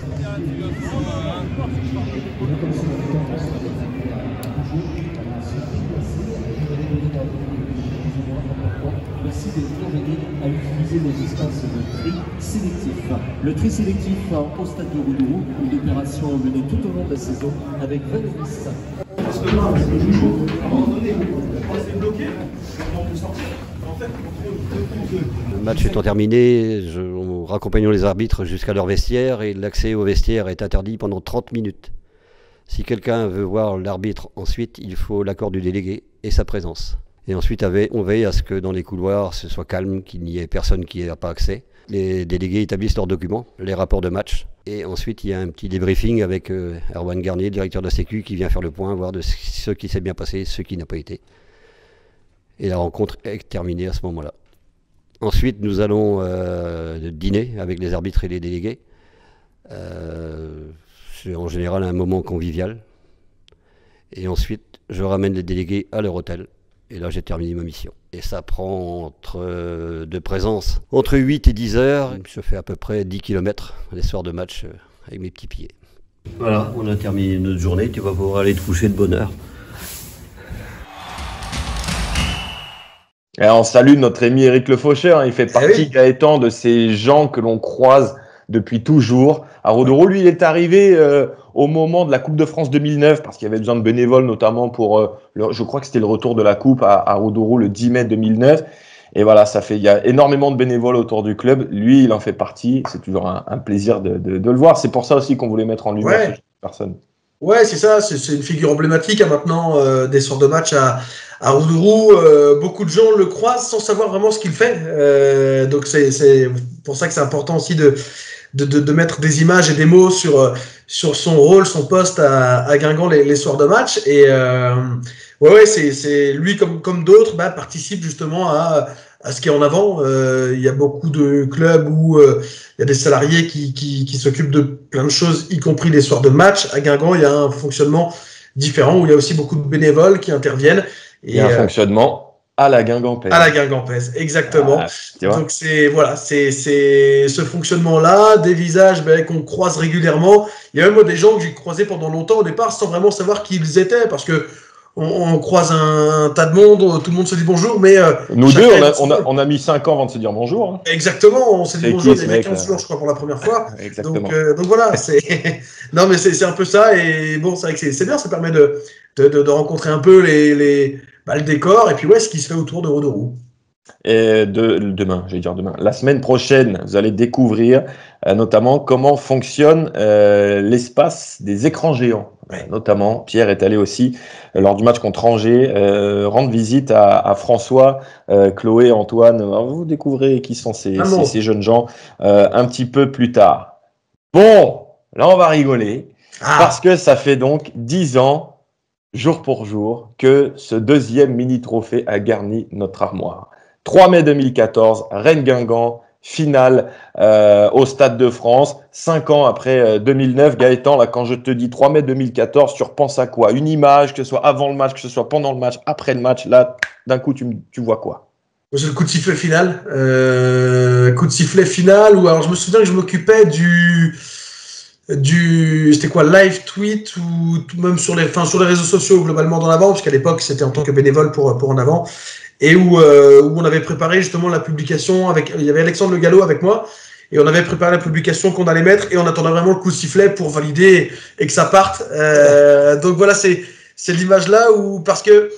Merci d'être aidé à utiliser les espaces de tri sélectif. Le tri sélectif au stade de Roudourou, une opération menée tout au long de la saison avec 20 ministres. Parce que là, à un moment donné, on s'est bloqué, on peut sortir. En fait, le match étant terminé, raccompagnons les arbitres jusqu'à leur vestiaire, et l'accès au vestiaire est interdit pendant 30 minutes. Si quelqu'un veut voir l'arbitre ensuite, il faut l'accord du délégué et sa présence. Et ensuite, on veille à ce que dans les couloirs, ce soit calme, qu'il n'y ait personne qui n'ait pas accès. Les délégués établissent leurs documents, les rapports de match. Et ensuite, il y a un petit débriefing avec Erwan Garnier, directeur de la Sécu, qui vient faire le point, voir de ce qui s'est bien passé, ce qui n'a pas été. Et la rencontre est terminée à ce moment-là. Ensuite, nous allons dîner avec les arbitres et les délégués. C'est en général un moment convivial. Et ensuite, je ramène les délégués à leur hôtel. Et là, j'ai terminé ma mission. Et ça prend de présence entre 8 et 10 heures. Je fais à peu près 10 km les soirs de match avec mes petits pieds. Voilà, on a terminé notre journée. Tu vas pouvoir aller te coucher de bonne heure. Et on salue notre ami Éric Le Faucheur. Hein. Il fait partie, Gaëtan, de ces gens que l'on croise depuis toujours. À Roudourou, lui, il est arrivé au moment de la Coupe de France 2009, parce qu'il y avait besoin de bénévoles, notamment pour, je crois que c'était le retour de la Coupe à Roudourou le 10 mai 2009. Et voilà, il y a énormément de bénévoles autour du club. Lui, il en fait partie. C'est toujours un plaisir de le voir. C'est pour ça aussi qu'on voulait mettre en lumière cette personne. Ouais, c'est ça. C'est une figure emblématique maintenant des soirs de match à Roudourou. Beaucoup de gens le croisent sans savoir vraiment ce qu'il fait. Donc c'est pour ça que c'est important aussi de mettre des images et des mots sur son rôle, son poste à Guingamp les soirs de match. Et c'est lui comme d'autres participe justement à ce qui est en avant. Il y a beaucoup de clubs où il y a des salariés qui s'occupent de plein de choses, y compris les soirs de match. À Guingamp, il y a un fonctionnement différent où il y a aussi beaucoup de bénévoles qui interviennent. Et un fonctionnement à la Guingampaise. À la Guingampaise, exactement. Donc c'est ce fonctionnement-là, des visages qu'on croise régulièrement. Il y a même des gens que j'ai croisés pendant longtemps au départ sans vraiment savoir qui ils étaient, parce que on croise un tas de monde, tout le monde se dit bonjour, mais nous deux, on a mis 5 ans avant de se dire bonjour. Hein. Exactement, on s'est dit bonjour il y a 15 jours, je crois, pour la première fois. Donc voilà, non mais c'est un peu ça, et bon, c'est vrai que c'est bien, ça permet de rencontrer un peu le décor, et puis ce qui se fait autour de Roudourou. Et demain, la semaine prochaine, vous allez découvrir notamment comment fonctionne l'espace des écrans géants. Notamment, Pierre est allé aussi, lors du match contre Angers, rendre visite à François, Chloé, Antoine. Alors, vous découvrez qui sont ces jeunes gens un petit peu plus tard. Bon, là on va rigoler, parce que ça fait donc 10 ans, jour pour jour, que ce deuxième mini-trophée a garni notre armoire. 3 mai 2014, Rennes Guingamp, finale au Stade de France, 5 ans après 2009. Gaëtan, là, quand je te dis 3 mai 2014, tu repenses à quoi? Une image, que ce soit avant le match, que ce soit pendant le match, après le match, là, d'un coup, tu vois quoi? C'est le coup de sifflet final. Coup de sifflet final où, alors je me souviens que je m'occupais c'était quoi, live tweet ou même sur les réseaux sociaux globalement dans l'avant, parce qu'à l'époque c'était en tant que bénévole pour En Avant, et où on avait préparé justement la publication il y avait Alexandre Le Gallo avec moi, et on avait préparé la publication qu'on allait mettre, et on attendait vraiment le coup de sifflet pour valider et que ça parte. Donc voilà, c'est l'image là où, parce que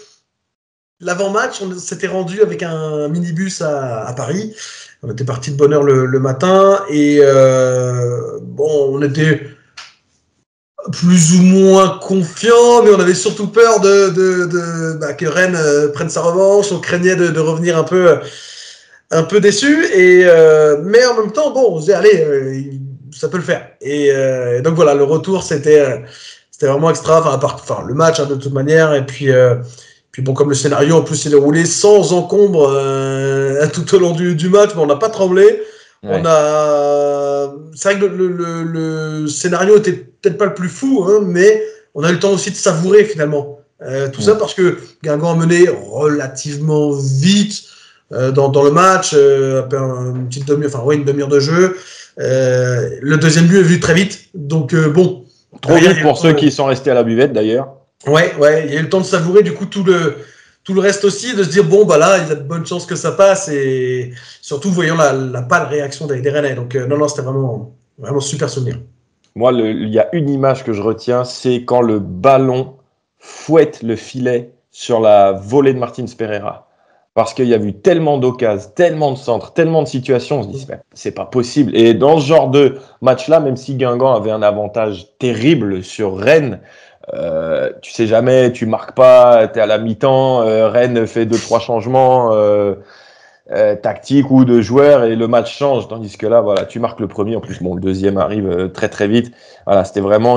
l'avant-match, on s'était rendu avec un minibus à Paris. On était parti de bonne heure le matin, et on était plus ou moins confiants, mais on avait surtout peur que Rennes prenne sa revanche. On craignait de revenir un peu déçu, mais en même temps, on se disait allez, ça peut le faire. Et donc voilà, le retour c'était vraiment extra. Le match de toute manière, et puis comme le scénario en plus s'est déroulé sans encombre tout au long du match, on n'a pas tremblé. Ouais. C'est vrai que le scénario était peut-être pas le plus fou, mais on a eu le temps aussi de savourer finalement tout ça, parce que Guingamp a mené relativement vite dans le match, une demi-heure de jeu. Le deuxième but est vu très vite, donc trop vite pour ceux qui sont restés à la buvette d'ailleurs. Ouais, il y a eu le temps de savourer du coup tout le reste aussi, de se dire là, il y a de bonnes chances que ça passe, et surtout voyant la pâle réaction des Rennais. Donc non, c'était vraiment super souvenir. Moi, il y a une image que je retiens, c'est quand le ballon fouette le filet sur la volée de Martins Pereira. Parce qu'il y a eu tellement d'occasions, tellement de centres, tellement de situations, on se dit c'est pas possible. Et dans ce genre de match-là, même si Guingamp avait un avantage terrible sur Rennes, tu sais jamais, tu marques pas, t'es à la mi-temps, Rennes fait 2-3 changements tactiques ou de joueurs et le match change, tandis que là, voilà, tu marques le premier, en plus le deuxième arrive très très vite. Voilà, c'était vraiment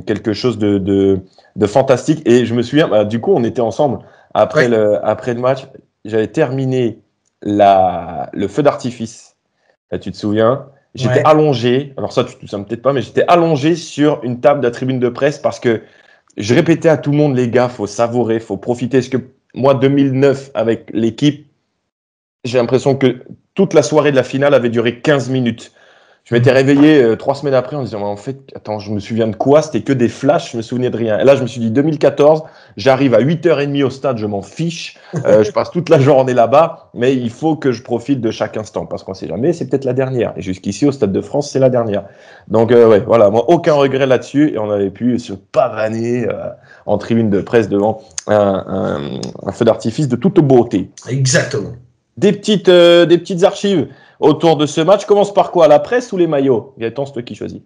quelque chose de fantastique. Et je me souviens, du coup, on était ensemble après le match, j'avais terminé le feu d'artifice. Là, tu te souviens? J'étais allongé, alors ça, tu te souviens peut-être pas, mais j'étais allongé sur une table de la tribune de presse parce que je répétais à tout le monde, les gars, faut savourer, faut profiter. Parce que moi, 2009, avec l'équipe, j'ai l'impression que toute la soirée de la finale avait duré 15 minutes. Je m'étais réveillé 3 semaines après en me disant, en fait, attends, je me souviens de quoi? C'était que des flashs, je me souvenais de rien. Et là, je me suis dit, 2014, j'arrive à 8h30 au stade, je m'en fiche. Je passe toute la journée là-bas, mais il faut que je profite de chaque instant parce qu'on ne sait jamais, c'est peut-être la dernière. Et jusqu'ici, au Stade de France, c'est la dernière. Donc, voilà, moi, aucun regret là-dessus. Et on avait pu se pavaner en tribune de presse devant un feu d'artifice de toute beauté. Exactement. Des petites archives autour de ce match. Commence par quoi? La presse ou les maillots? Gaëtan, c'est toi qui choisis.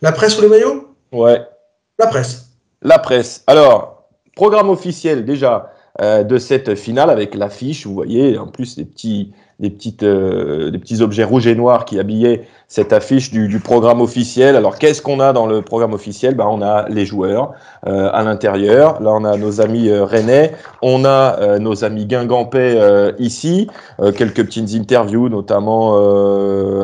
La presse ou les maillots? Ouais. La presse. La presse. Alors, programme officiel déjà de cette finale avec l'affiche. Vous voyez, en plus, des petits objets rouges et noirs qui habillaient cette affiche du programme officiel. Alors, qu'est-ce qu'on a dans le programme officiel? On a les joueurs à l'intérieur. Là, on a nos amis rennais. On a nos amis guingampais ici. Quelques petites interviews, notamment...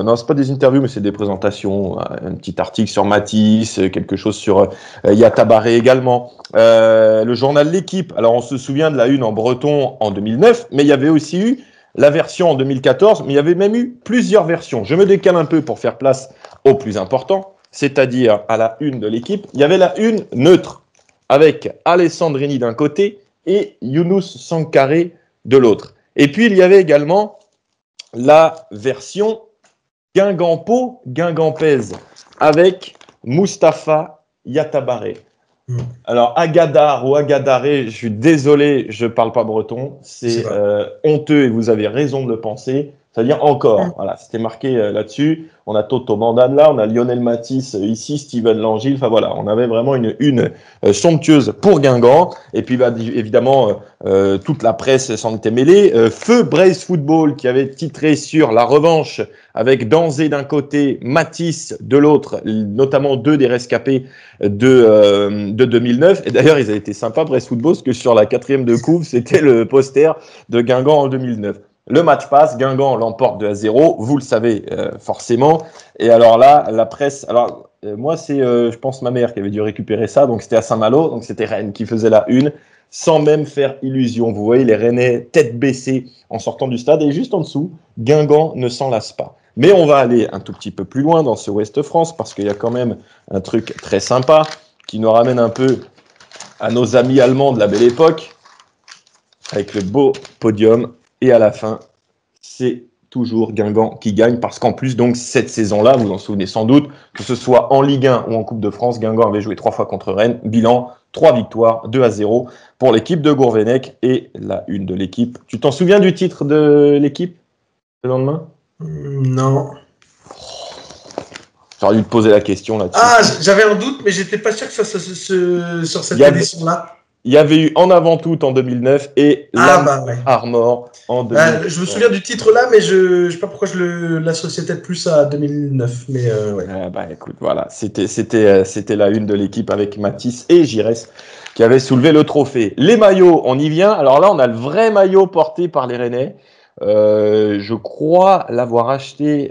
non, c'est pas des interviews, mais c'est des présentations. Un petit article sur Matisse, quelque chose sur Yatabaré également. Le journal L'Équipe. Alors, on se souvient de la une en breton en 2009, mais il y avait aussi eu la version en 2014, mais il y avait même eu plusieurs versions. Je me décale un peu pour faire place au plus important, c'est-à-dire à la une de L'Équipe. Il y avait la une neutre, avec Alessandrini d'un côté et Younous Sankaré de l'autre. Et puis, il y avait également la version guingampaise, avec Mustapha Yatabaré. Alors, Agadar ou Agadaré, je suis désolé, je parle pas breton, c'est honteux et vous avez raison de le penser, c'est-à-dire encore. Voilà, c'était marqué là-dessus. On a Toto Mandane là, on a Lionel Matisse ici, Steven Langille, enfin voilà, on avait vraiment une somptueuse pour Guingamp. Et puis évidemment, toute la presse s'en était mêlée. Feu Braise Football qui avait titré sur la revanche avec Danzé d'un côté, Matisse de l'autre, notamment 2 des rescapés de 2009. Et d'ailleurs, ils avaient été sympas, Braise Football, parce que sur la 4e de couve, c'était le poster de Guingamp en 2009. Le match passe, Guingamp l'emporte 2-0, vous le savez forcément. Et alors là, la presse... Alors moi, c'est, je pense, ma mère qui avait dû récupérer ça. Donc c'était à Saint-Malo, donc c'était Rennes qui faisait la une, sans même faire illusion. Vous voyez les Rennais tête baissée en sortant du stade. Et juste en dessous, Guingamp ne s'en lasse pas. Mais on va aller un tout petit peu plus loin dans ce Ouest France, parce qu'il y a quand même un truc très sympa qui nous ramène un peu à nos amis allemands de la belle époque, avec le beau podium. Et à la fin, c'est toujours Guingamp qui gagne, parce qu'en plus, donc, cette saison-là, vous vous en souvenez sans doute, que ce soit en Ligue 1 ou en Coupe de France, Guingamp avait joué 3 fois contre Rennes. Bilan, 3 victoires, 2-0 pour l'équipe de Gourvenec et la une de l'équipe. Tu t'en souviens du titre de l'équipe le lendemain? Non. J'aurais dû te poser la question là-dessus. Ah, j'avais un doute, mais j'étais pas sûr que ça sur cette édition-là. Il y avait eu En Avant Tout en 2009 et Armor en 2009. Je me souviens du titre là, mais je sais pas pourquoi je l'associais peut-être plus à 2009. Mais ouais. Écoute, voilà, c'était la une de l'équipe avec Matisse et Giresse qui avaient soulevé le trophée. Les maillots, on y vient. Alors là, on a le vrai maillot porté par les Rennais. Je crois l'avoir acheté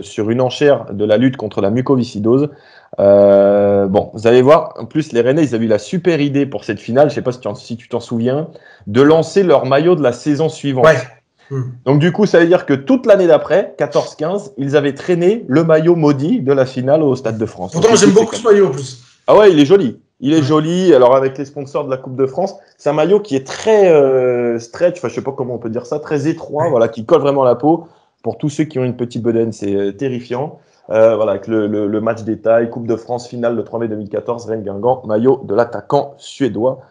sur une enchère de la lutte contre la mucoviscidose. Bon, vous allez voir, en plus les Rennais, ils avaient eu la super idée pour cette finale, je sais pas si tu t'en souviens, de lancer leur maillot de la saison suivante. Ouais. Donc du coup, ça veut dire que toute l'année d'après, 14-15, ils avaient traîné le maillot maudit de la finale au Stade de France. Pourtant, j'aime beaucoup ce maillot en plus. Ah ouais, il est joli. Il est joli. Alors avec les sponsors de la Coupe de France, c'est un maillot qui est très stretch, enfin je sais pas comment on peut dire ça, très étroit, voilà, qui colle vraiment la peau. Pour tous ceux qui ont une petite bedaine, c'est terrifiant. Voilà, avec le match détail, Coupe de France finale le 3 mai 2014, Rennes Guingamp, maillot de l'attaquant suédois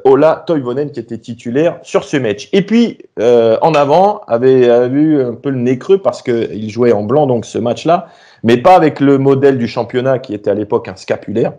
Ola Toivonen qui était titulaire sur ce match. Et puis En Avant avait eu un peu le nez creux parce qu'il jouait en blanc donc ce match-là, mais pas avec le modèle du championnat qui était à l'époque un scapulaire.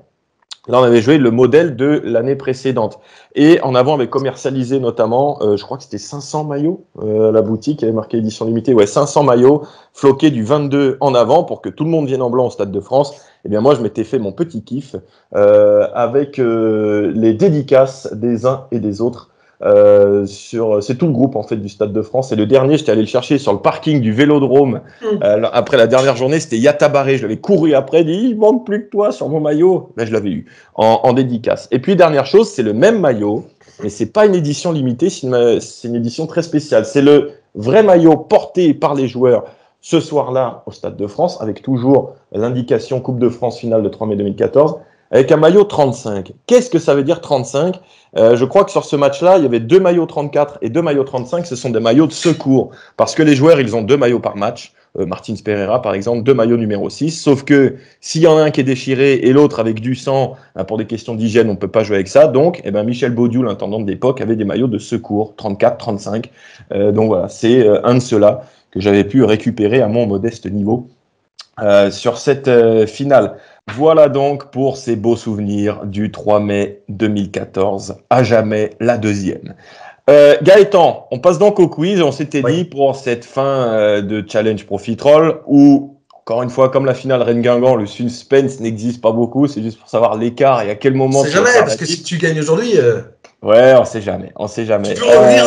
Là, on avait joué le modèle de l'année précédente. Et En Avant avait commercialisé notamment, je crois que c'était 500 maillots, la boutique avait marqué édition limitée, 500 maillots floqués du 22 En Avant pour que tout le monde vienne en blanc au Stade de France. Eh bien, moi, je m'étais fait mon petit kiff avec les dédicaces des uns et des autres. C'est tout le groupe en fait du Stade de France. Et le dernier, j'étais allé le chercher sur le parking du Vélodrome. Après la dernière journée, c'était Yatabaré. Je l'avais couru après, dit il manque plus que toi sur mon maillot. Là, je l'avais eu en dédicace. Et puis dernière chose, c'est le même maillot, mais c'est pas une édition limitée, c'est une édition très spéciale. C'est le vrai maillot porté par les joueurs ce soir-là au Stade de France, avec toujours l'indication Coupe de France finale de 3 mai 2014. Avec un maillot 35. Qu'est-ce que ça veut dire 35 ? Je crois que sur ce match-là, il y avait 2 maillots 34 et 2 maillots 35. Ce sont des maillots de secours. Parce que les joueurs, ils ont 2 maillots par match. Martins Pereira, par exemple, 2 maillots numéro 6. Sauf que s'il y en a un qui est déchiré et l'autre avec du sang, pour des questions d'hygiène, on ne peut pas jouer avec ça. Donc, Michel Baudiou, l'intendant de l'époque, avait des maillots de secours, 34, 35. Donc voilà, c'est un de ceux-là que j'avais pu récupérer à mon modeste niveau sur cette finale. Voilà donc pour ces beaux souvenirs du 3 mai 2014, à jamais la deuxième. Gaëtan, on passe donc au quiz. On s'était dit pour cette fin de Challenge Profitroll où, encore une fois, comme la finale Rennes-Guingamp, le suspense n'existe pas beaucoup. C'est juste pour savoir l'écart et à quel moment... On sait jamais, parce que si tu gagnes aujourd'hui... Ouais, on sait jamais, on sait jamais. Tu peux revenir,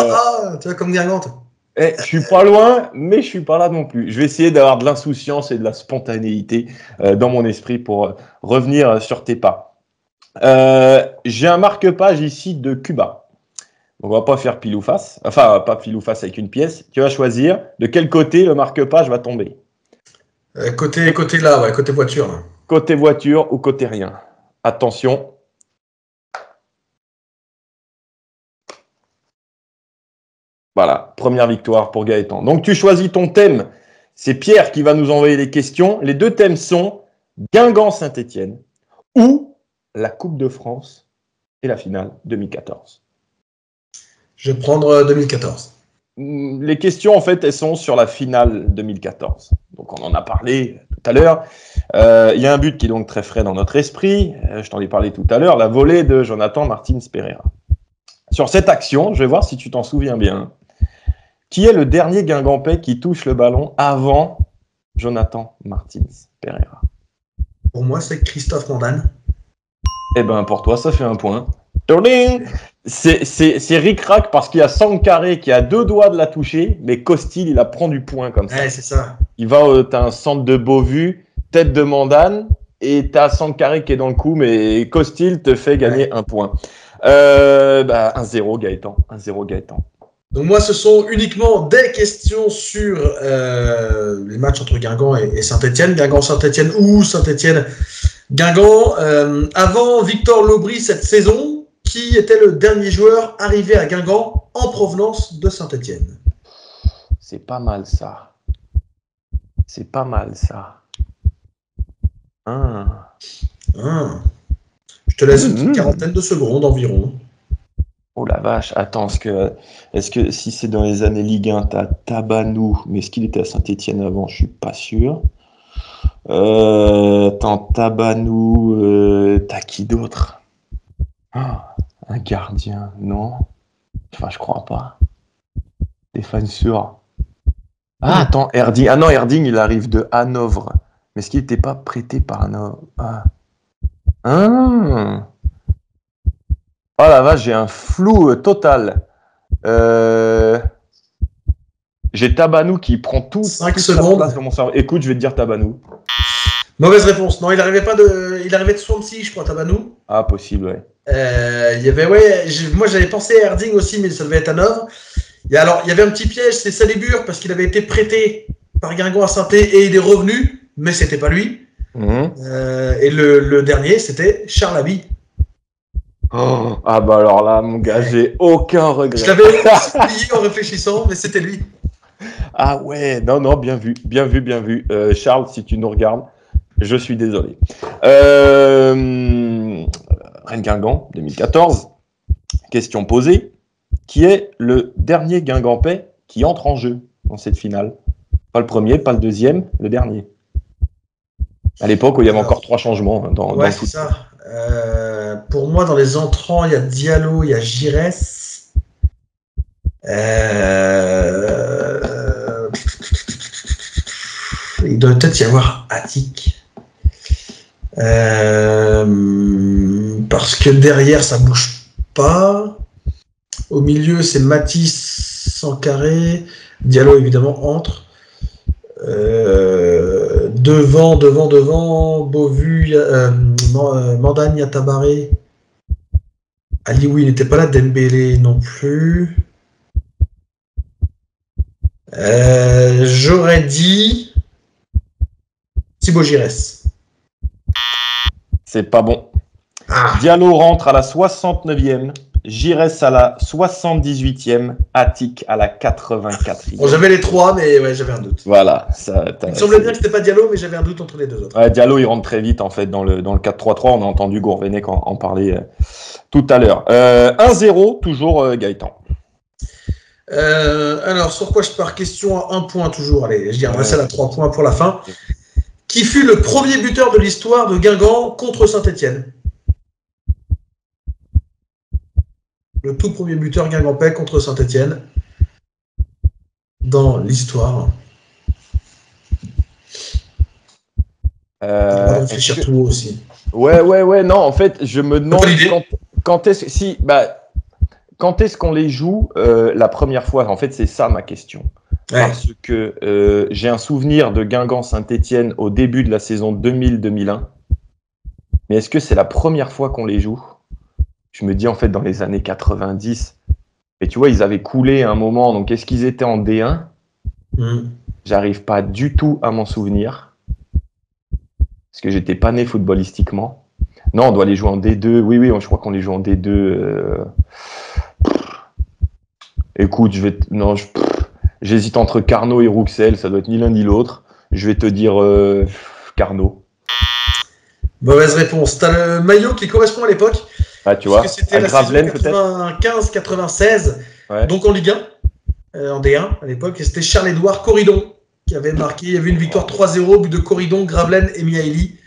tu vois, comme Guingamp. Je suis pas loin, mais je suis pas là non plus. Je vais essayer d'avoir de l'insouciance et de la spontanéité dans mon esprit pour revenir sur tes pas. J'ai un marque-page ici de Cuba. On va pas faire pile ou face. Enfin, pas pile ou face avec une pièce. Tu vas choisir de quel côté le marque-page va tomber. Côté là, ouais, côté voiture. Là. Côté voiture ou côté rien. Attention. Voilà, première victoire pour Gaëtan. Donc, tu choisis ton thème. C'est Pierre qui va nous envoyer les questions. Les 2 thèmes sont Guingamp-Saint-Étienne ou la Coupe de France et la finale 2014. Je vais prendre 2014. Les questions, en fait, elles sont sur la finale 2014. Donc, on en a parlé tout à l'heure. Il y a un but qui est donc très frais dans notre esprit. Je t'en ai parlé tout à l'heure. La volée de Jonathan Martins Pereira. Sur cette action, je vais voir si tu t'en souviens bien. Qui est le dernier Guingampais qui touche le ballon avant Jonathan Martins Pereira? Pour moi, c'est Christophe Mandane. Eh ben, pour toi, ça fait un point. C'est ric-rac parce qu'il y a Sankaré qui a 2 doigts de la toucher, mais Costil, il prend du point comme ça. Ouais, c'est ça. Il va, t'as un centre de Beauvu, tête de Mandane, et t'as Sankaré qui est dans le coup, mais Costil te fait gagner 1 point. 1-0 Gaëtan. 1-0 Gaëtan. Donc moi, ce sont uniquement des questions sur les matchs entre Guingamp et Saint-Etienne. Guingamp-Saint-Etienne ou Saint-Etienne-Guingamp. Avant Victor Lobry cette saison, qui était le dernier joueur arrivé à Guingamp en provenance de Saint-Etienne? C'est pas mal ça. C'est pas mal ça. Je te laisse une petite quarantaine de secondes environ. Oh la vache, attends, est-ce que si c'est dans les années Ligue 1, t'as Tabanou, mais est-ce qu'il était à Saint-Etienne avant? Je suis pas sûr. Tabanou, t'as qui d'autre? Un gardien, non? Enfin, je crois pas. Stéphane Sur. Attends, Erding. Ah non, Erding, il arrive de Hanovre. Mais est-ce qu'il n'était pas prêté par Hanovre? Oh la vache, j'ai un flou total. J'ai Tabanou qui prend tout. 5 secondes. Place dans mon cerveau. Écoute, je vais te dire Tabanou. Mauvaise réponse. Non, il arrivait de Swansea, je crois, Tabanou. Ah, possible, ouais. Il y avait, moi j'avais pensé à Erding aussi, mais ça devait être Hanovre. Il y avait un petit piège, c'est Salébur, parce qu'il avait été prêté par Guingamp à Saint-Étienne et il est revenu, mais c'était pas lui. Et le dernier, c'était Charles Haby. Ah bah alors là, mon gars, j'ai aucun regret. Je l'avais oublié en réfléchissant, mais c'était lui. Ah ouais, non, bien vu. Charles, si tu nous regardes, je suis désolé. Rennes-Guingamp, 2014. Question posée. Qui est le dernier Guingampais qui entre en jeu dans cette finale? Pas le premier, pas le deuxième, le dernier. À l'époque où il y avait encore 3 changements dans ouais, le c'est foot. ça. Pour moi, dans les entrants, il y a Diallo, il y a Giresse. Il doit peut-être y avoir Attic. Parce que derrière, ça bouge pas. Au milieu, c'est Matisse, Sankaré. Diallo, évidemment, entre. Devant, Beauvu, Mandane, Yatabaré. Alioui, il n'était pas là. Dembélé non plus. J'aurais dit Thibaut Giresse. C'est pas bon. Diallo rentre à la 69e. Giresse à la 78e, Attic à la 84e. Bon, j'avais les 3, mais ouais, j'avais un doute. Voilà. Il me semblait bien que c'était pas Diallo, mais j'avais un doute entre les deux autres. Ouais, Diallo, il rentre très vite en fait dans le 4-3-3. On a entendu Gourvenec en parler tout à l'heure. 1-0, toujours Gaëtan. Alors, sur quoi je pars? Question à 1 point toujours. Allez, je garderai celle à 3 points pour la fin. Qui fut le premier buteur de l'histoire de Guingamp contre Saint-Etienne? Le tout premier buteur guingampais contre Saint-Etienne dans l'histoire. On va réfléchir tout haut aussi. Ouais, non, en fait, je me demande quand est-ce qu'on les joue la première fois. En fait, c'est ça ma question. Ouais. Parce que j'ai un souvenir de Guingamp-Saint-Etienne au début de la saison 2000-2001. Mais est-ce que c'est la première fois qu'on les joue? Je me dis, en fait, dans les années 90, et tu vois, ils avaient coulé à un moment, donc est-ce qu'ils étaient en D1? J'arrive pas du tout à m'en souvenir, parce que j'étais pas né footballistiquement. Non, on doit les jouer en D2, oui, je crois qu'on les joue en D2. Écoute, j'hésite entre Carnot et Rouxel, ça doit être ni l'un ni l'autre. Je vais te dire Carnot. Mauvaise réponse. T'as le maillot qui correspond à l'époque. Ah, tu vois, c'était la Gravelaine saison 95-96, donc en Ligue 1, en D1 à l'époque, et c'était Charles-Édouard Corridon qui avait marqué. Il y avait une victoire 3-0, but de Corridon, Gravelaine et Mihaili,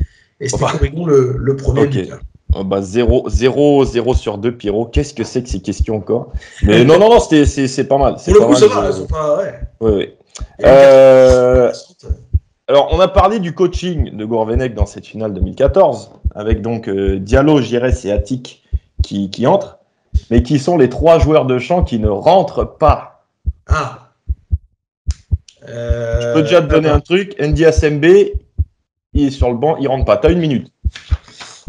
et c'était Corridon le premier buteur. 0 sur 2, Pierrot. Qu'est-ce que c'est que ces questions encore? Mais non, c'est pas mal. Pour le coup, ça va, elles sont pas. Oui. Alors, on a parlé du coaching de Gourvenec dans cette finale 2014, avec donc Diallo, Giresse et Attic qui entrent, mais qui sont les 3 joueurs de champ qui ne rentrent pas. Ah. Je peux déjà te donner un truc. Ndi Asembe, il est sur le banc, il rentre pas. T'as 1 minute.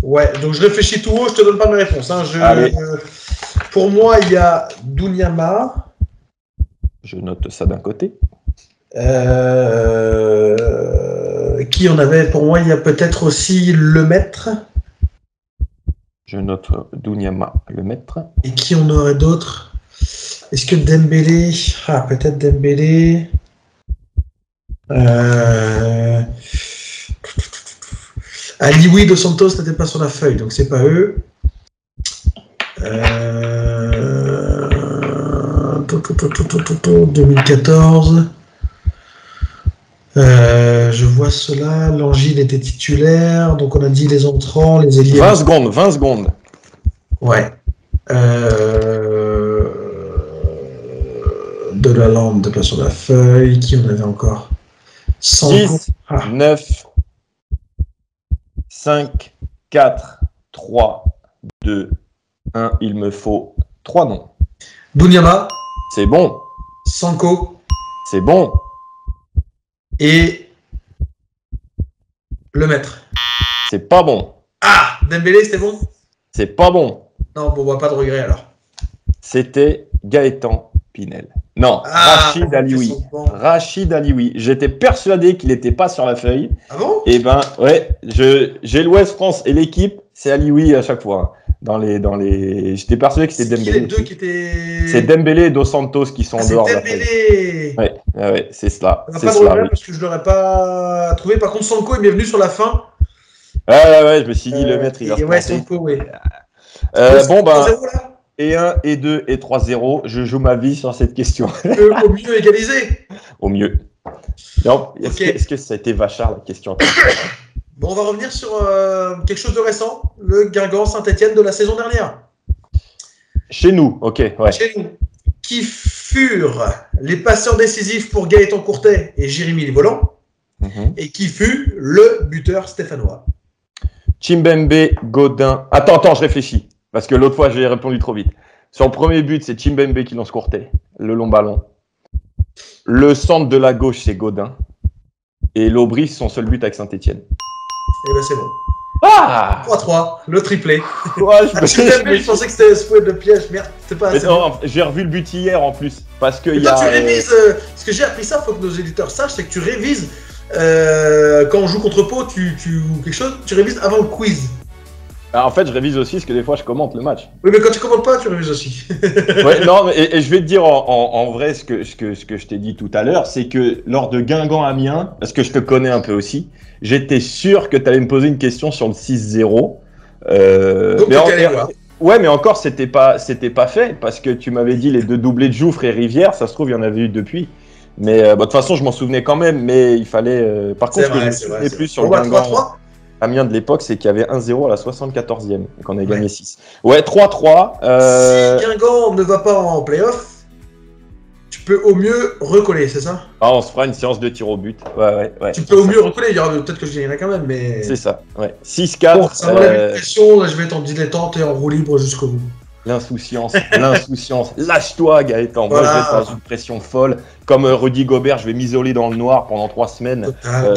Ouais, donc je réfléchis tout haut, je te donne pas mes réponses. Hein. Pour moi, il y a Dunyama. Je note ça d'un côté. Qui en avait? Pour moi, il y a peut-être aussi Lemaître. Je note Dunyama, Lemaître. Et qui en aurait d'autres? Est-ce que Dembélé? Ah, peut-être Dembélé. Alioui Dos Santos n'était pas sur la feuille, donc c'est pas eux. 2014. Je vois cela. Langille était titulaire, donc on a dit les entrants, les ailiers. 20 secondes. Ouais. Delalande n'était pas sur la feuille. Qui en avait encore? 10, 9, 5, 4, 3, 2, 1. Il me faut 3 noms. Dunyama. C'est bon. Sanko. C'est bon. Et Lemaître. C'est pas bon. Ah, Dembélé, c'était bon? C'est pas bon. Non, bon, pas de regret alors. C'était Gaëtan Pinel. Non, Rachid Alioui. Rachid Alioui. J'étais persuadé qu'il n'était pas sur la feuille. Ah bon? Eh ben, ouais, j'ai l'Ouest France et l'équipe, c'est Alioui à chaque fois. J'étais persuadé que c'était Dembélé. Les deux qui étaient... C'est Dembélé et Dos Santos qui sont en dehors. C'est Dembélé. Ouais, c'est cela. On n'a pas de regret parce que je ne l'aurais pas trouvé. Par contre, Sanko est bien venu sur la fin. Ouais, je me suis dit, le maître, il va se ouais, planter. Sanko, oui. Bon, ben, et 1, et 2, et 3-0. Je joue ma vie sur cette question. Au mieux égalisé. Au mieux. Non, Ok. Est-ce que ça a été vachard la question? Bon, on va revenir sur quelque chose de récent. Le Guingamp Saint-Etienne de la saison dernière. Chez nous, ok. Ouais. Chez nous. Qui furent les passeurs décisifs pour Gaëtan Courtet et Jérémy Livolan. Et qui fut le buteur stéphanois. Chimbembe, Godin. Attends, je réfléchis. Parce que l'autre fois, j'ai répondu trop vite. Sur le premier but, c'est Chimbembe qui lance Courtet, le long ballon. Le centre de la gauche, c'est Godin. Et Lobris, son seul but avec Saint-Etienne. Et ben c'est bon. Ah 3-3, le triplé. Ouais, je pensais que c'était ce de piège. Merde, c'était pas assez. Non, j'ai revu le but hier en plus. Parce que toi, tu révises. Ce que j'ai appris ça, faut que nos éditeurs sachent, c'est que tu révises. Quand on joue contre Pau, ou quelque chose, tu révises avant le quiz. En fait, je révise aussi parce que des fois, je commente le match. Oui, mais quand tu commentes pas, tu révises aussi. Ouais, non, mais, et je vais te dire en vrai ce que je t'ai dit tout à l'heure, c'est que lors de Guingamp-Amiens, parce que je te connais un peu aussi, j'étais sûr que tu allais me poser une question sur le 6-0. Ouais, mais encore, c'était pas fait parce que tu m'avais dit les 2 doublés de Jouffre et Rivière, ça se trouve, il y en avait eu depuis. Mais de toute façon, je m'en souvenais quand même, mais il fallait. Par contre, ce que je me souvenais plus sur le Guingamp Amiens de l'époque, c'est qu'il y avait 1-0 à la 74e et qu'on avait gagné 6. Ouais, 3-3. Si Guingamp ne va pas en play-off, tu peux au mieux recoller, c'est ça? Ah, on se fera une séance de tir au but. Ouais. Tu peux au mieux recoller, peut-être que je gagnerai quand même, mais. C'est ça, ouais. 6-4. Bon, ça m'enlève une pression, là je vais être en dilettante et en roue libre jusqu'au bout. L'insouciance. Lâche-toi, Gaëtan. Moi, je vais être dans une pression folle. Comme Rudy Gobert, je vais m'isoler dans le noir pendant 3 semaines,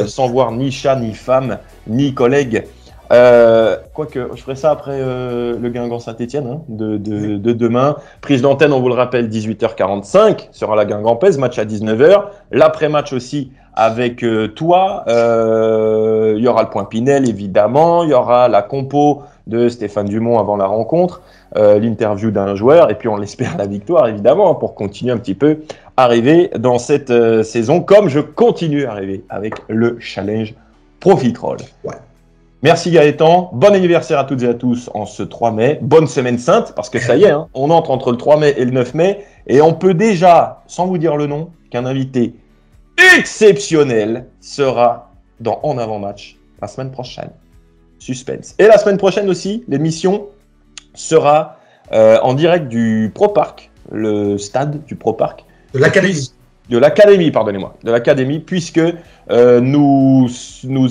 sans voir ni chat, ni femme, ni collègue. Quoique, je ferai ça après le Guingamp Saint-Etienne de demain. Prise d'antenne, on vous le rappelle, 18h45 sera la Guingampaise, match à 19h. L'après-match aussi avec toi. Il y aura le point Pinel, évidemment. Il y aura la compo de Stéphane Dumont avant la rencontre. L'interview d'un joueur. Et puis, on l'espère, la victoire, évidemment, pour continuer un petit peu à rêver dans cette saison, comme je continue à rêver avec le challenge Profitroll. Ouais. Merci Gaëtan, bon anniversaire à toutes et à tous en ce 3 mai, bonne semaine sainte, parce que ça y est, on entre le 3 mai et le 9 mai, et on peut déjà, sans vous dire le nom, qu'un invité exceptionnel sera dans En Avant Match la semaine prochaine. Suspense. Et la semaine prochaine aussi, l'émission sera en direct du Pro Parc, le stade du Pro Parc. De l'Académie. l'académie, pardonnez-moi, de l'académie, puisque nous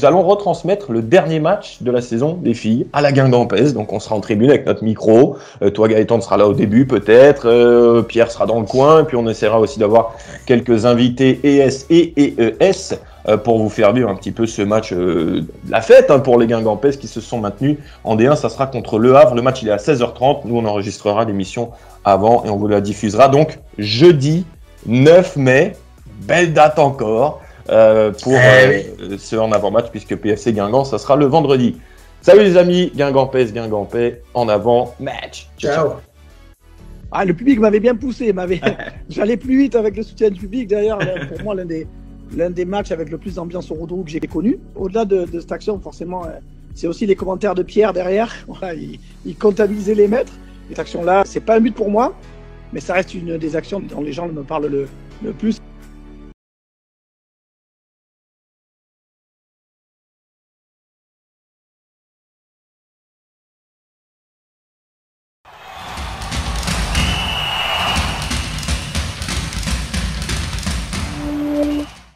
allons retransmettre le dernier match de la saison des filles à la Guingampès. Donc on sera en tribune avec notre micro. Toi Gaëtan sera là au début peut-être. Pierre sera dans le coin. Et puis on essaiera aussi d'avoir quelques invités ES et EES pour vous faire vivre un petit peu ce match de la fête pour les Guingampès qui se sont maintenus en D1. Ça sera contre Le Havre. Le match il est à 16h30. Nous on enregistrera l'émission avant et on vous la diffusera donc jeudi 9 mai. Belle date encore pour ce en avant-match puisque PFC Guingamp ça sera le vendredi. Salut les amis, Guingampès, Guingampais, en avant match. Ciao. Ah, le public m'avait bien poussé, j'allais plus vite avec le soutien du public. D'ailleurs, pour moi, l'un des matchs avec le plus d'ambiance au Roudrou que j'ai connu. Au-delà de cette action, forcément, c'est aussi les commentaires de Pierre derrière. Voilà, il comptabilisait les mètres. Cette action-là, c'est pas un but pour moi, mais ça reste une des actions dont les gens me parlent le plus.